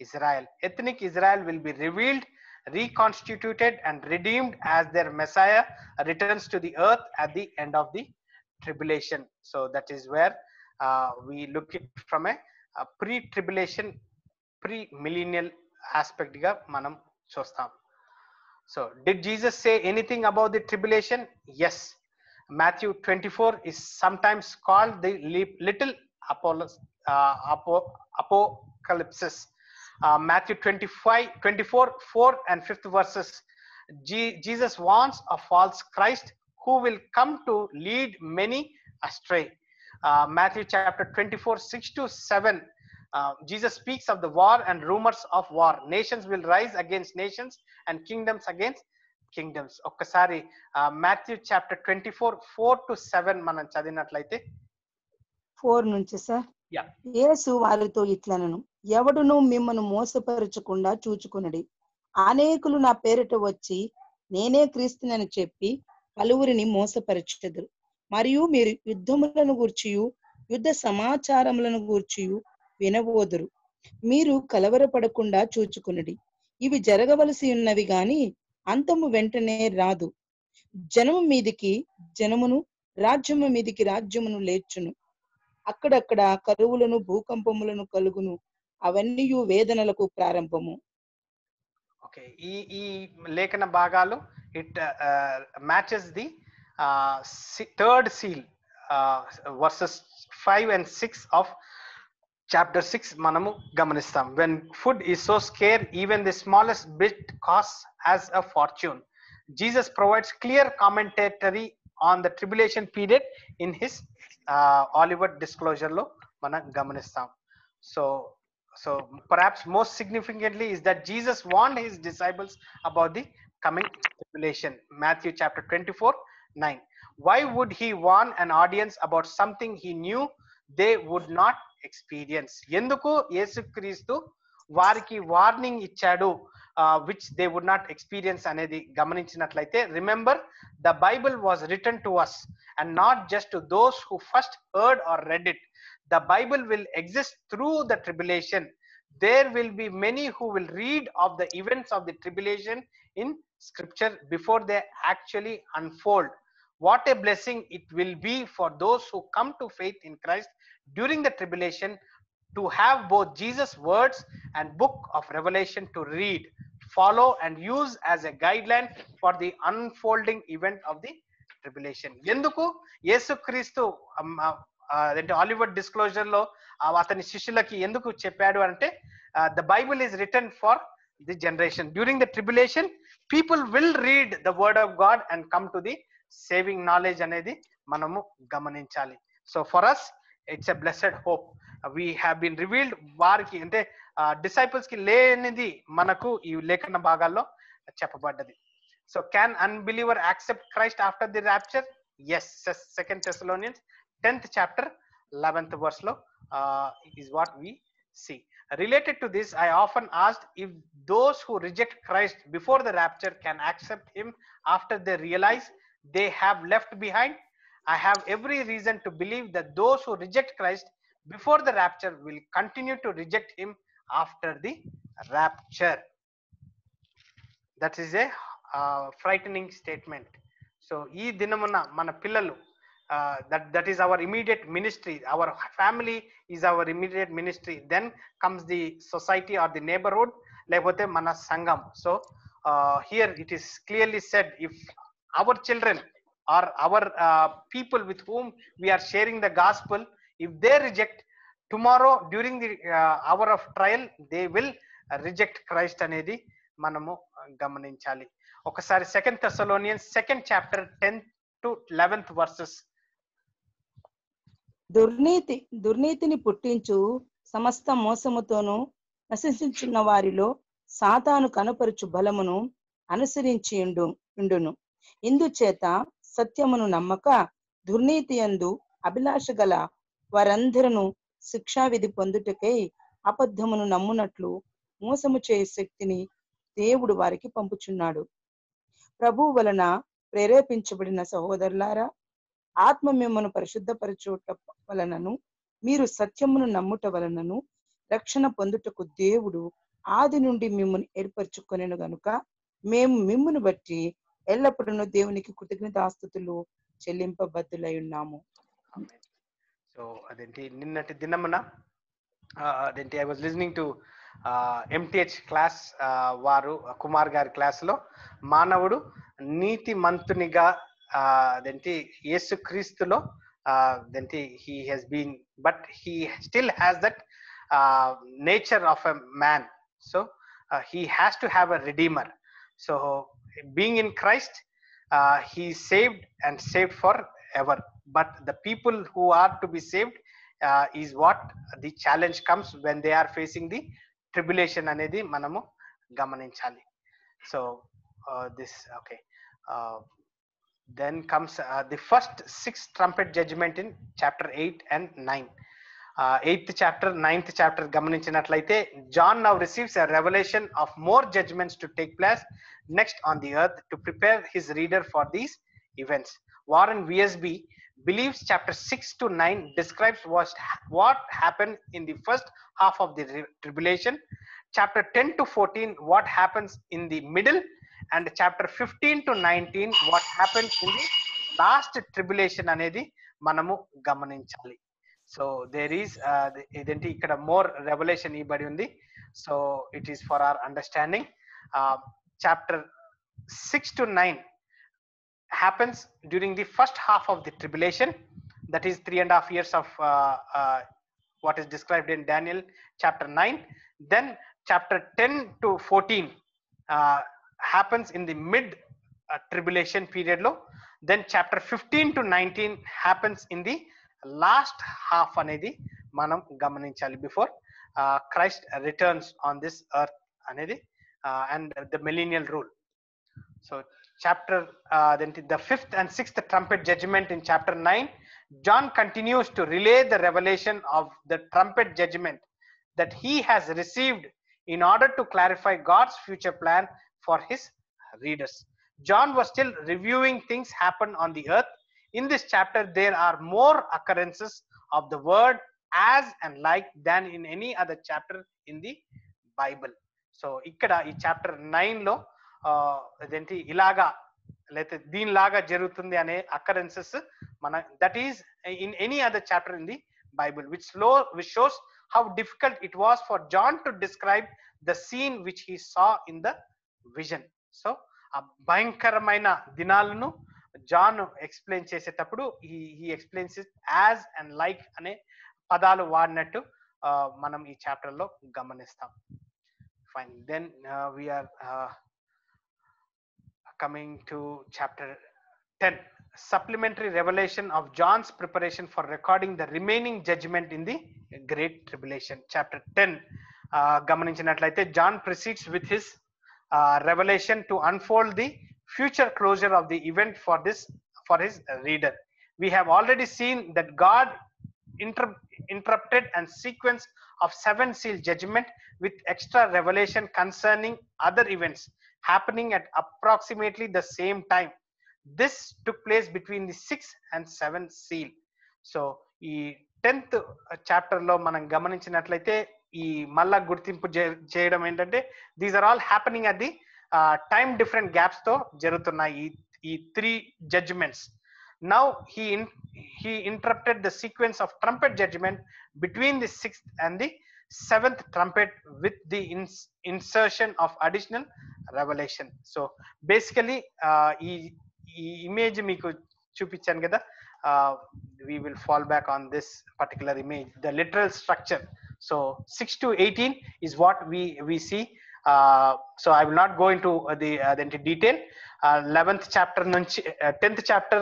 Israel. Ethnic Israel will be revealed, reconstituted and redeemed as their Messiah returns to the earth at the end of the tribulation. So that is where we look at from a pre-tribulation, pre-millennial aspect గా మనం చూస్తాం. So did Jesus say anything about the tribulation? Yes. Matthew 24 is sometimes called the little apocalypse. Matthew 24 4 and 5th verses, Jesus warns of false Christ who will come to lead many astray. Matthew chapter 24 6 to 7, Jesus speaks of the war and rumors of war. Nations will rise against nations and kingdoms against kingdoms. ఒక్కసారి Matthew chapter 24 4 to 7 మనం చదివినట్లయితే. 4 నుంచి sir. Yeah. యేసు వారితో ఇట్లనను, ఎవడును మిమ్మను మోసపరచకుండా చూచుకొనుడి. అనేకులు నా పేరిట వచ్చి నేనే క్రీస్తునని చెప్పి పలువురిని మోసపరచెదరు. మరియు మీరు యుద్ధములను గూర్చియు యుద్ధ సమాచారములను గూర్చియు వినబోదురు. మీరు కలవరపడకుండా చూచుకొనుడి. ఇవి జరగవలసి ఉన్నవి గాని అంతము వెంటనే రాదు. జనము మీదికి జనమును, రాజ్యము మీదికి రాజ్యమును లేచును. అక్కడక్కడ కరువులను, భూకంపములను కలుగును. అవన్నీ వేదనలకు ప్రారంభము. ఓకే, ఈ లేఖన భాగాలు it matches the third seal verses 5 and 6 of chapter 6 మనము గమనిస్తాం. When food is so scarce even the smallest bit cost as a fortune. Jesus provides clear commentary on the tribulation period in his Olivet discourse లో మనం గమనిస్తాం. So perhaps most significantly is that Jesus warned his disciples about the coming tribulation. Matthew chapter 24 9. Why would he warn an audience about something he knew they would not experience? ఎందుకు యేసుక్రీస్తు వారికి warning ఇచ్చాడు which they would not experience అనేది గమనించినట్లయితే, remember the Bible was written to us and not just to those who first heard or read it. The Bible will exist through the tribulation. There will be many who will read of the events of the tribulation in scripture before they actually unfold. What a blessing it will be for those who come to faith in Christ during the tribulation to have both Jesus' words and book of Revelation to read, follow and use as a guideline for the unfolding event of the tribulation. ఎందుకు యేసుక్రీస్తు Oliver discourse లో అతని శిష్యులకి ఎందుకు చెప్పాడు అంటే, the Bible is written for the generation. During the tribulation people will read the word of God and come to the saving knowledge అనేది మనము గమనించాలి. So for us it's a blessed hope. We have been revealed. వారికి అంటే disciples కి లేనిది మనకు ఈ లేఖన భాగాల్లో చెప్పబడ్డది. So can unbeliever accept Christ after the rapture? Yes. 2 Thessalonians 10th chapter 11th verse lo is what we see. Related to this, I often asked if those who reject Christ before the rapture can accept him after they realize they have left behind. I have every reason to believe that those who reject Christ before the rapture will continue to reject him after the rapture. That is a frightening statement. So ee dinamuna mana pillalu, that is our immediate ministry. Our family is our immediate ministry. Then comes the society or the neighborhood, lekapothe mana sangam. So here it is clearly said, if our children or our people with whom we are sharing the gospel, if they reject, tomorrow during the hour of trial they will reject Christ అనేది మనము గమనించాలి. ఒకసారి 2 Thessalonians 2nd chapter 10th to 11th verses. దుర్నీతిని పుట్టించు సమస్త మోసముతోనూ నశించుచున్న వారిలో సాతాను కనపరుచు బలమును అనుసరించి ఉండును. ఇందుచేత సత్యమును నమ్మక దుర్నీతి యందు అభిలాష గల వారందరూ శిక్షావిధి పొందుటకై అబద్ధమును నమ్మునట్లు మోసము చేయ శక్తిని దేవుడు వారికి పంపుచున్నాడు. ప్రభు వలన ప్రేరేపించబడిన సహోదరులారా, ఆత్మ మిమ్మను పరిశుద్ధపరచుట వలనను మీరు సత్యమును నమ్ముట వలనను రక్షణ పొందుటకు దేవుడు ఆది నుండి మిమ్మల్ని ఏర్పరచుకొనెను గనుక మేము మిమ్మును బట్టి ఎల్లప్పుడూ దేవునికి కృతజ్ఞతాస్తుతులు చెల్లింపబద్దులై ఉన్నాము. సో అదేంటి నిన్నటి దినమున అదేంటి I was listening to MTh class వారు కుమార్ గారి క్లాస్లో మానవుడు నీతిమంతునిగా అదేంటి యేసు క్రీస్తులో అదేంటి he he's been but he still has that nature of a man. So he has to have a redeemer. So being in Christ, he is saved and saved forever. But the people who are to be saved is what the challenge comes when they are facing the tribulation అనేది మనము గమనించాలి. So this okay. Then comes the first 6 trumpet judgment in chapter 8 and 9. 8th chapter, 9th chapter గమనించినట్లయితే John now receives a revelation of more judgments to take place next on the earth to prepare his reader for these events. Warren Wiersbe believes chapter 6 to 9 describes what happened in the first half of the tribulation, chapter 10 to 14 what happens in the middle, and chapter 15 to 19 what happens in the last tribulation అనేది మనము గమనించాలి. So there is ఇదేంటి ఇక్కడ more revolution ఇవ్వబడి ఉంది. So it is for our understanding. Chapter 6 to 9 happens during the first half of the tribulation, that is 3.5 years of what is described in Daniel chapter 9. Then chapter 10 to 14 happens in the mid tribulation period lo. Then chapter 15 to 19 happens in the last half అనేది మనం గమనించాలి before Christ returns on this earth అనేది and the millennial rule. So chapter the 5th and 6th trumpet judgment in chapter 9, John continues to relay the revelation of the trumpet judgment that he has received in order to clarify God's future plan for his readers. John was still reviewing things happen on the earth. In this chapter, there are more occurrences of the word as and like than in any other chapter in the Bible. So, ikkada ee chapter 9 lo adenti ilaga lethe deenlaga jarugutundi ane occurrences mana that is in any other chapter in the Bible, which shows how difficult it was for John to describe the scene which he saw in the vision. So, ఆ భయంకరమైన దినాలను John explain చేసేటప్పుడు he explains it as and like అనే పదాలు వాడినట్టు మనం ఈ chapter లో గమనిస్తాం. Fine. Then we are coming to chapter 10, supplementary revelation of John's preparation for recording the remaining judgment in the great tribulation. Chapter 10 గమనించినట్లయితే John proceeds with his revelation to unfold the future closure of the event for his reader. We have already seen that God interrupted and sequence of 7 seal judgment with extra revelation concerning other events happening at approximately the same time. This took place between the 6th and 7th seal. So ఈ 10th chapter లో మనం గమనించినట్లయితే ఈ మళ్ళా గుర్తింపు చేయడం ఏంటంటే these are all happening at the time different gaps తో జరుగుతున్నాయి ఈ 3 judgments. Now he interrupted the sequence of trumpet judgment between the 6th and the 7th trumpet with the insertion of additional revelation. So basically ఈ image మీకు చూపించాను కదా, we will fall back on this particular image, the literal structure. So 6 to 18 is what we see. So I will not go into the detail. 11th chapter nunchi 10th chapter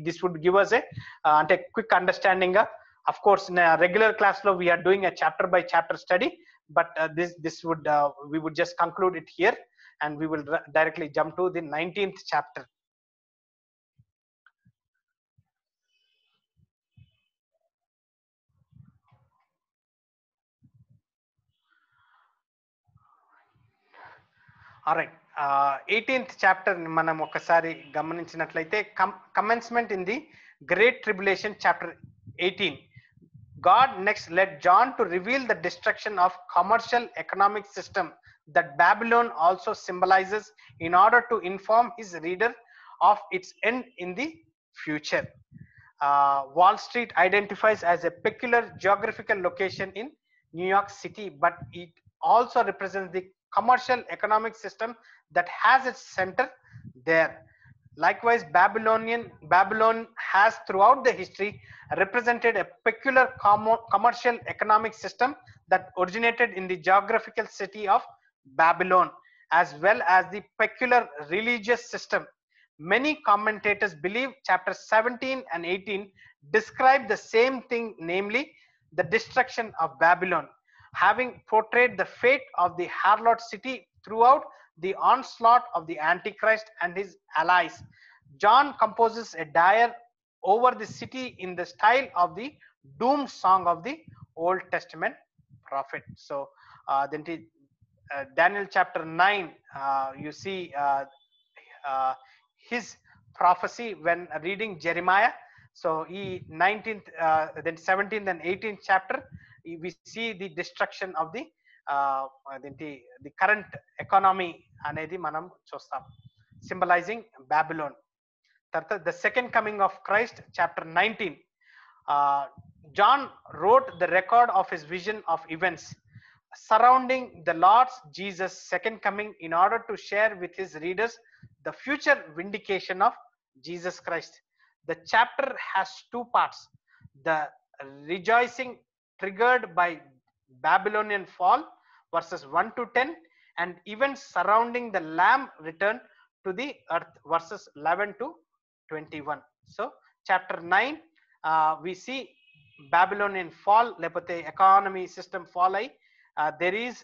this would give us a ante quick understanding. Of course in a regular class lo we are doing a chapter by chapter study, but this would we would just conclude it here and we will directly jump to the 19th chapter. Alright, 18th chapter మనం ఒకసారి గమనించినట్లయితే commencement in the great tribulation, chapter 18. God next led John to reveal the destruction of commercial economic system that Babylon also symbolizes in order to inform his reader of its end in the future. Wall Street identifies as a peculiar geographical location in New York City, but it also represents the commercial economic system that has its center there. Likewise, Babylon has throughout the history represented a peculiar commercial economic system that originated in the geographical city of Babylon, as well as the peculiar religious system. Many commentators believe chapters 17 and 18 describe the same thing, namely the destruction of Babylon, having portrayed the fate of the harlot city throughout the onslaught of the Antichrist and his allies. John composes a dire over the city in the style of the doom song of the Old Testament prophet. So then Daniel chapter 9, you see his prophecy when reading Jeremiah. So 19th, then 17th and 18th chapter, we see the destruction of the current economy అనేది మనం చూస్తాం, symbolizing Babylon. The second coming of Christ, chapter 19, John wrote the record of his vision of events surrounding the Lord Jesus' second coming in order to share with his readers the future vindication of Jesus Christ. The chapter has two parts: the rejoicing triggered by Babylonian fall, verses 1 to 10, and events surrounding the Lamb return to the earth, verses 11 to 21. So chapter 9, we see Babylonian fall, లేకపోతే economy system fall అయి there is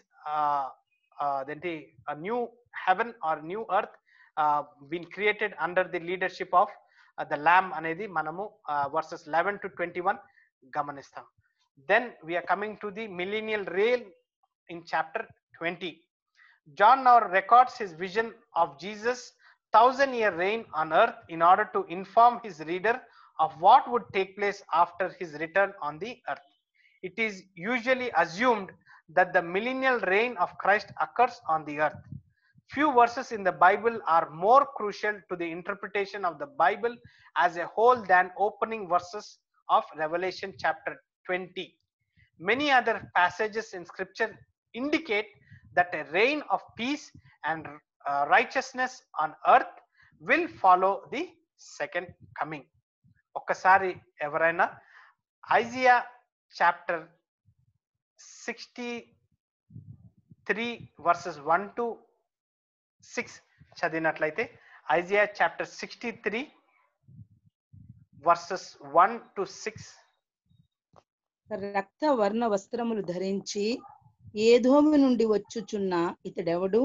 a new heaven or new earth been created under the leadership of the Lamb అనేది మనము verses 11 to 21 గమనిస్తాం. Then we are coming to the millennial reign in chapter 20. John now records his vision of Jesus' 1,000-year reign on earth in order to inform his reader of what would take place after his return on the earth. It is usually assumed that the millennial reign of Christ occurs on the earth. Few verses in the Bible are more crucial to the interpretation of the Bible as a whole than opening verses of Revelation chapter 20. Many other passages in scripture indicate that a reign of peace and righteousness on earth will follow the second coming. ఒక్కసారి ఎవరైనా Isaiah chapter 63 verses 1 to 6 చదివినట్లయితే, Isaiah chapter 63 verses 1 to 6. రక్త వర్ణ వస్త్రములు ధరించి ఏదోము నుండి వచ్చుచున్న ఇతడెవడు?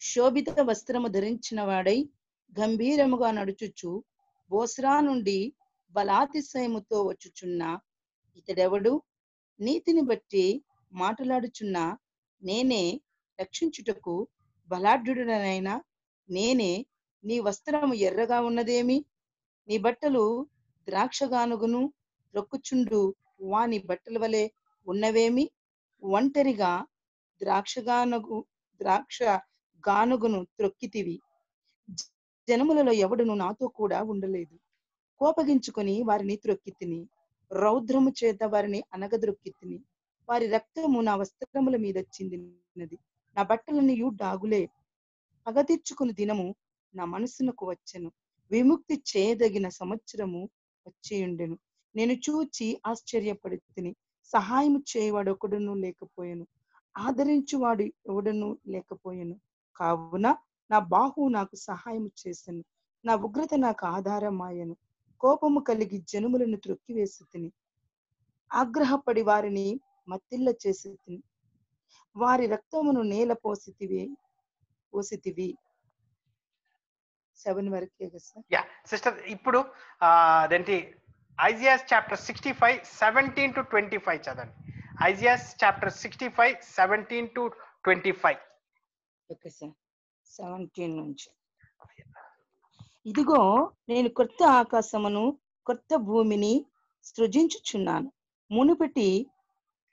శోభిత వస్త్రము ధరించిన వాడై గంభీరముగా నడుచుచు బోస్రా నుండి బలాతిశయముతో వచ్చుచున్న ఇతడెవడు? నీతిని బట్టి మాట్లాడుచున్న నేనే, రక్షించుటకు బలాఢ్యుడనైనా నేనే. నీ వస్త్రము ఎర్రగా ఉన్నదేమి? నీ బట్టలు ద్రాక్షగానుగును రొక్కుచుండు వాని బట్టల వలె ఉన్నవేమి? ఒంటరిగా ద్రాక్ష గానుగును త్రొక్కితివి. జనములలో ఎవడును నాతో కూడా ఉండలేదు. కోపగించుకొని వారిని త్రొక్కితిని, రౌద్రము చేత వారిని అనగద్రొక్కితిని. వారి రక్తము నా వస్త్రముల మీద చిందినది, నా బట్టలన్నీయు డాగులే. పగ తీర్చుకుని దినము నా మనసునకు వచ్చెను, విముక్తి చేయదగిన సంవత్సరము వచ్చేయుండెను. నేను చూచి ఆశ్చర్యపడితిని, సహాయము చేయవాడు ఒకడును లేకపోయెను, ఆదరించువాడు ఎవడను లేకపోయెను. కావున నా బాహువు నాకు సహాయము చేసెను, నా ఉగ్రత నాకు ఆధారమాయెను. కోపము కలిగి జనములను త్రొక్కివేసి తిని, ఆగ్రహపడి వారిని మత్తిల్ల చేసి తిని, వారి రక్తమును నేల పోసితివి. 7 వరకే కదా సార్? యా సిస్టర్, ఇప్పుడు అదేంటి ఐజియా చాప్టర్ 65 17 to 25 చదవండి. Isaiah chapter 65 17 to 25. Okay sir, 17 నుంచి. ఇదిగో నేను కొత్త ఆకాశమును కొత్త భూమిని సృజించుచున్నాను, మునుపటి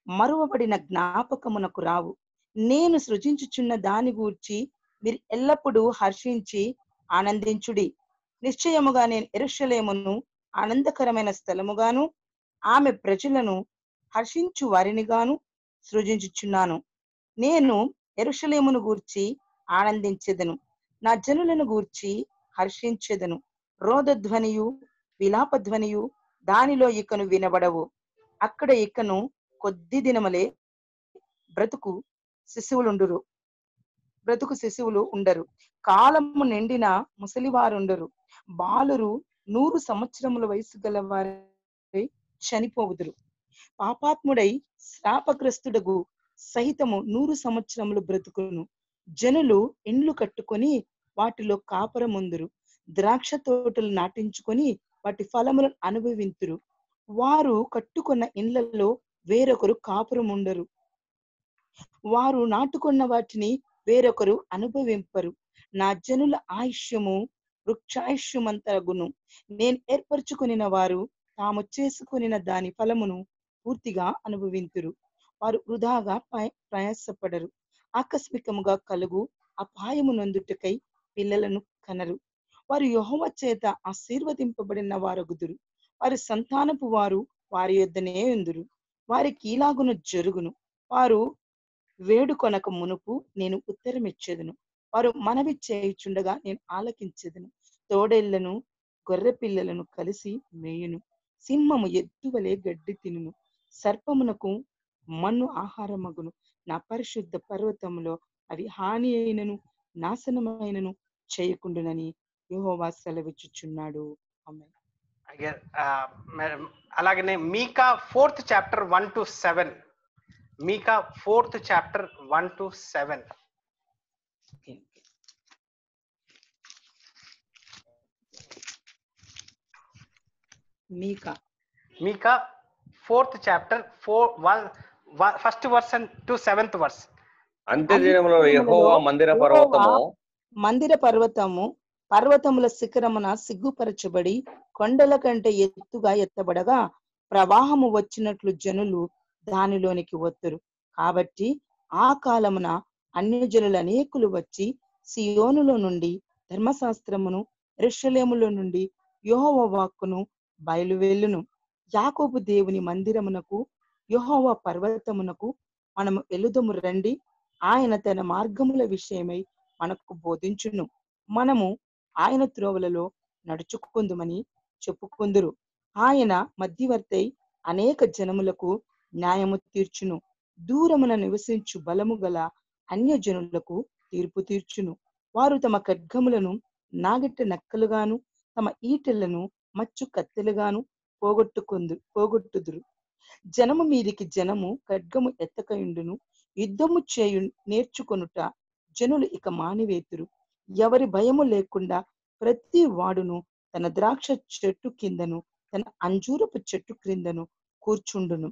మరువబడిన జ్ఞాపకమునకు రావు. నేను సృజించుచున్న దాని గూర్చి మీరు ఎల్లప్పుడూ హర్షించి ఆనందించుడి. నిశ్చయముగా నేను యెరూషలేమును ఆనందకరమైన స్థలముగాను, ఆమె ప్రజలను హర్షించు వారినిగాను, సృజించుచున్నాను. నేను యెరూషలేమును గూర్చి ఆనందించెదను, నా జనులను గూర్చి హర్షించెదను. రోదధ్వనియు విలాపధ్వనియు దానిలో ఇకను వినబడవు. అక్కడ ఇకను కొద్ది దినములే బ్రతుకు శిశువులు ఉండరు. కాలము నిండిన ముసలివారుండరు. బాలురు 100 సంవత్సరముల వయసు గలవారై చనిపోవుదురు. పాపాత్ముడై శాపగ్రస్తుడగు సహితము 100 సంవత్సరములు బ్రతుకును. జనులు ఇండ్లు కట్టుకొని వాటిలో కాపురముందురు. ద్రాక్ష తోటలు నాటించుకొని వాటి ఫలములను అనుభవింతురు. వారు కట్టుకున్న ఇండ్లలో వేరొకరు కాపురముండరు. వారు నాటుకున్న వాటిని వేరొకరు అనుభవింపరు. నా జనుల ఆయుష్యము వృక్షాయుష్యమంతగును. నేను ఏర్పరచుకునిన వారు తాము చేసుకునిన దాని ఫలమును పూర్తిగా అనుభవింతురు. వారు వృధాగా ప్రయాసపడరు. ఆకస్మికముగా కలుగు అపాయము నొందుటకై పిల్లలను కనరు. వారు యెహోవా చేత ఆశీర్వదింపబడిన వారగుదురు. వారి సంతానపు వారు వారి యొద్దనే ఉందురు. వారికి ఇలాగున జరుగును. వారు వేడుకొనక మునుపు నేను ఉత్తరమిచ్చేదను. వారు మనవి చేయుచుండగా నేను ఆలకించెదను. తోడేళ్లను గొర్రె పిల్లలను కలిసి మేయును. సింహము ఎద్దువలే గడ్డి తినును. సర్పమునకు మన్ను ఆహారమగును. నా పరిశుద్ధ పర్వతములో అవి హాని అయినను నాశనమైనను చేయకుండునని యెహోవా సెలవిచ్చుచున్నాడు. ఆమేన్. అలాగనే మీకా 4th chapter 1 to 7. Micah 4th chapter 1 to 7. Micah 4th chapter 1st verse to 7th verse. అంత్యదినములో యెహోవా మందిర పర్వతము పర్వతముల శిఖరమున సిగ్గుపరచబడి కొండల కంటే ఎత్తుగా ఎత్తబడగా ప్రవాహము వచ్చినట్లు జనులు దానిలోనికి వత్తురు. కాబట్టి ఆ కాలమున అన్యజనులు అనేకులు వచ్చి సియోనులో నుండి ధర్మశాస్త్రమును, యెరూషలేములో నుండి యెహోవా వాక్కును బయలువెళ్ళును. యాకోబు దేవుని మందిరమునకు, యెహోవా పర్వతమునకు మనము ఎలుదము రండి. ఆయన తన మార్గముల విషయమై మనకు బోధించును. మనము ఆయన త్రోవలలో నడుచుకుందుమని చెప్పుకుందురు. ఆయన మధ్యవర్తై అనేక జనములకు న్యాయము తీర్చును. దూరమున నివసించు బలము గల అన్యజనులకు తీర్పు తీర్చును. వారు తమ ఖడ్గములను నాగెట్ట నక్కలుగాను తమ ఈటెలను మచ్చు కత్తెలుగాను పోగొట్టుదురు. జనము మీదికి జనము ఖడ్గము ఎత్తకయుండును. యుద్ధము చేయు నేర్చుకొనుట జనులు ఇక మానివేతురు. ఎవరి భయము లేకుండా ప్రతి వాడును తన ద్రాక్ష చెట్టు కిందను తన అంజూరపు చెట్టు క్రిందను కూర్చుండును.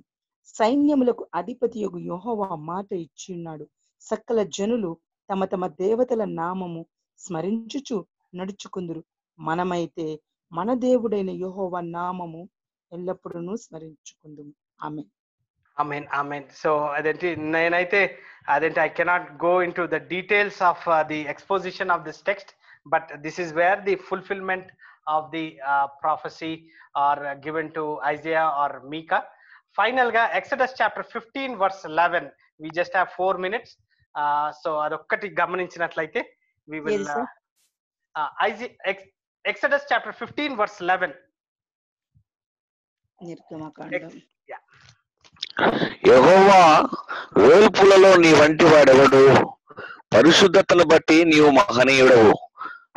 సైన్యములకు అధిపతియగు యెహోవా మాట ఇచ్చి ఉన్నాడు. సకల జనులు తమ తమ దేవతల నామము స్మరించుచు నడుచుకుందురు. మనమైతే మన దేవుడైన యెహోవా నామము ఎల్లప్పుడూ స్మరించుకుందుము. ఆమేన్. Amen, amen. So నేనైతే I cannot go into the details of the exposition of this text, but this is where the fulfillment of the prophecy are given to Isaiah or Micah. Final ga Exodus chapter 15 verse 11. We just have 4 minutes. So adokkati gamaninchinnatlaite we will Exodus chapter 15 verse 11. నిర్గమకాండం. యెహోవా వేల్పులలో నీ వంటి వాడెవడు? పరిశుద్ధతను బట్టి నీవు మహనీయుడవు.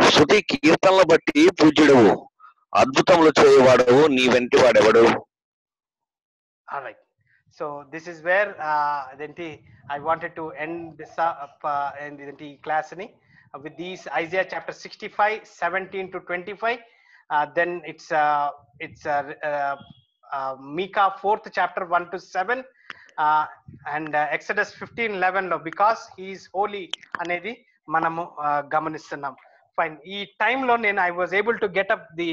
స్తుతి కీర్తనలను బట్టి పూజ్యుడవు. అద్భుతములు చేయవాడవు. నీ వెంటి వాడెవడు? All right. So this is where I wanted to end this class with these Isaiah chapter 65 17 to 25. Then it's Micah 4th chapter 1 to 7 and Exodus 15:11 లో because he is holy అనేది మనము గమనిస్తున్నాం. ఫైన్. ఈ టైంలో I was able to get up the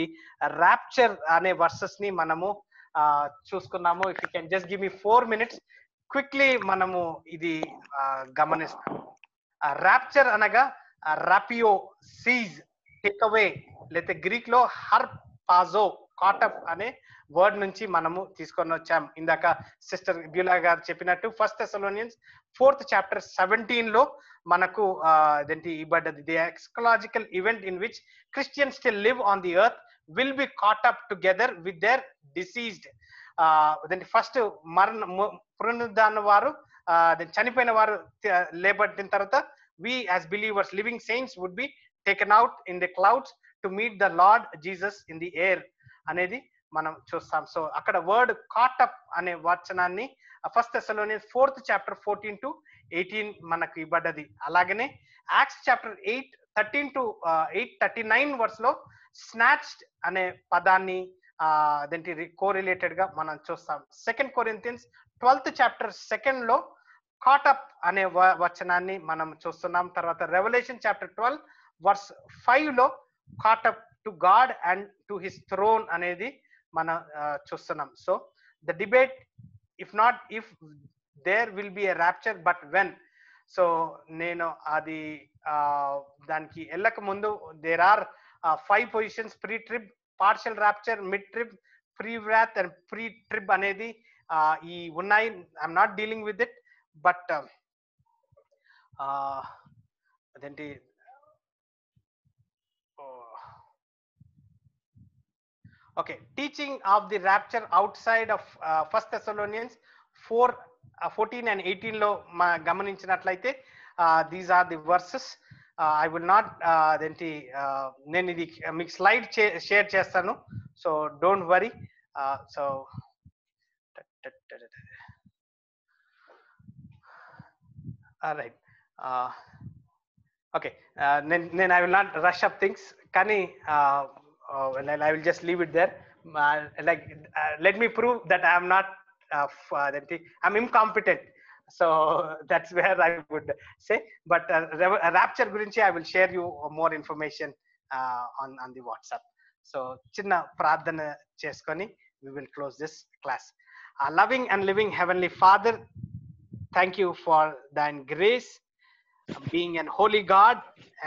rapture అనే versus ని మనము చూసుకున్నాము. If you can just give me 4 minutes quickly మనము ఇది గమనిస్తాం. రాప్చర్ అనగా రాపియో, సీజ్, టేక్ అవే, లేకపోతే గ్రీక్ లో హర్పాజో కాటప్ అనే వర్డ్ నుంచి మనము తీసుకొని వచ్చాం. ఇందాక సిస్టర్ బ్యూలా గారు చెప్పినట్టు 1 Thessalonians 4th chapter 17 లో మనకు అదేంటి ఇవ్వబడ్డది. The eschatological event in which Christians still live on the earth will be caught up together with their deceased. అదేంటి ఫస్ట్ పునరుద్ధాన వారు చనిపోయిన వారు లేబట్టిన తర్వాత we as believers, living saints, would be taken out in the clouds to meet the Lord Jesus in the air అనేది మనం చూస్తాం. So అక్కడ వర్డ్ కాట్ అప్ అనే వచనాన్ని 1 Thessalonians 4th chapter 14 to 18 మనకు ఇవ్వబడ్డది. అలాగనే యాక్ట్స్ చాప్టర్ 8:13 to 8:39 వర్స్ లో snatched అనే పదాన్ని అదేంటి కోరిలేటెడ్ గా మనం చూస్తాం. 2 Corinthians 12th chapter 2 లో కాటప్ అనే వచనాన్ని మనం చూస్తున్నాం. తర్వాత రెవల్యూషన్ చాప్టర్ 12 verse 5 లో caught up to God and to his throne అనేది మనం చూస్తున్నాం. So the debate if not if there will be a rapture but when. So నేను అది దానికి వెళ్ళక ముందు there are 5 positions: pre trib, partial rapture, mid trib, pre wrath and pre trib అనేది ఈ ఉన్నాయి. I'm not dealing with it, but అదేంటి okay, teaching of the rapture outside of 1 Thessalonians 4:14 and 18 లో గమనించినట్లయితే these are the verses. I will not అదేంటి నేను ఇది మీకు స్లైడ్ షేర్ చేస్తాను, so don't worry. So right, okay, నేను I will not rush up things, కానీ I will just leave it there. Like, let me prove that I am not, I'm incompetent. So that's where I would say. But rapture gurinchi, I will share you more information on the WhatsApp. So chinna pradhana cheskoni we will close this class. Our loving and living Heavenly Father, thank you for thine grace, being an holy God,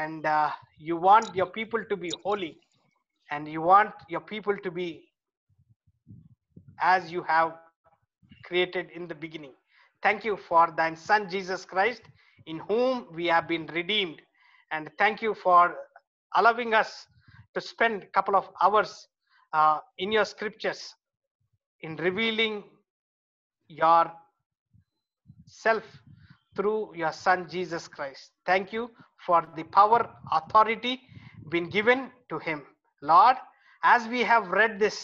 and you want your people to be holy. And you want your people to be as you have created in the beginning. Thank you for thine Son, Jesus Christ, in whom we have been redeemed. And thank you for allowing us to spend a couple of hours in your scriptures in revealing your self through your Son, Jesus Christ. Thank you for the power, authority been given to him. Lord, as we have read this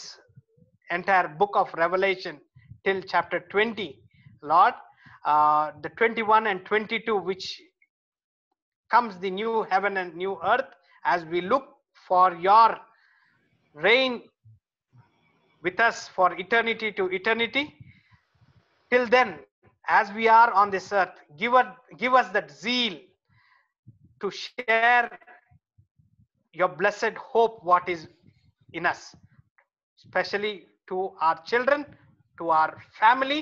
entire book of Revelation till chapter 20, Lord, the 21 and 22, which comes the new heaven and new earth, as we look for your reign with us for eternity to eternity. Till then, as we are on this earth, give us that zeal to share your blessed hope, what is in us, especially to our children, to our family,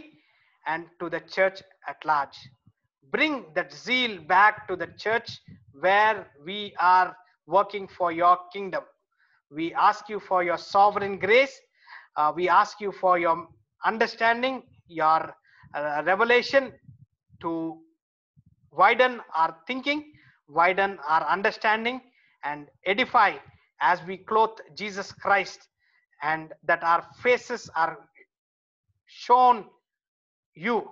and to the church at large. Bring that zeal back to the church where we are working for your kingdom. We ask you for your sovereign grace. We ask you for your understanding, your revelation to widen our thinking, widen our understanding, and edify as we clothe Jesus Christ, and that our faces are shown you,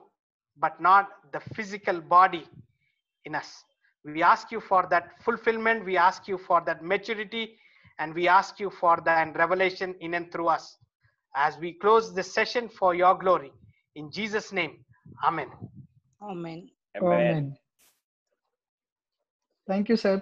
but not the physical body in us. We ask you for that fulfillment. We ask you for that maturity, and we ask you for that revelation in and through us as we close this session for your glory. In Jesus' name, amen. Amen. Amen. Thank you, sir.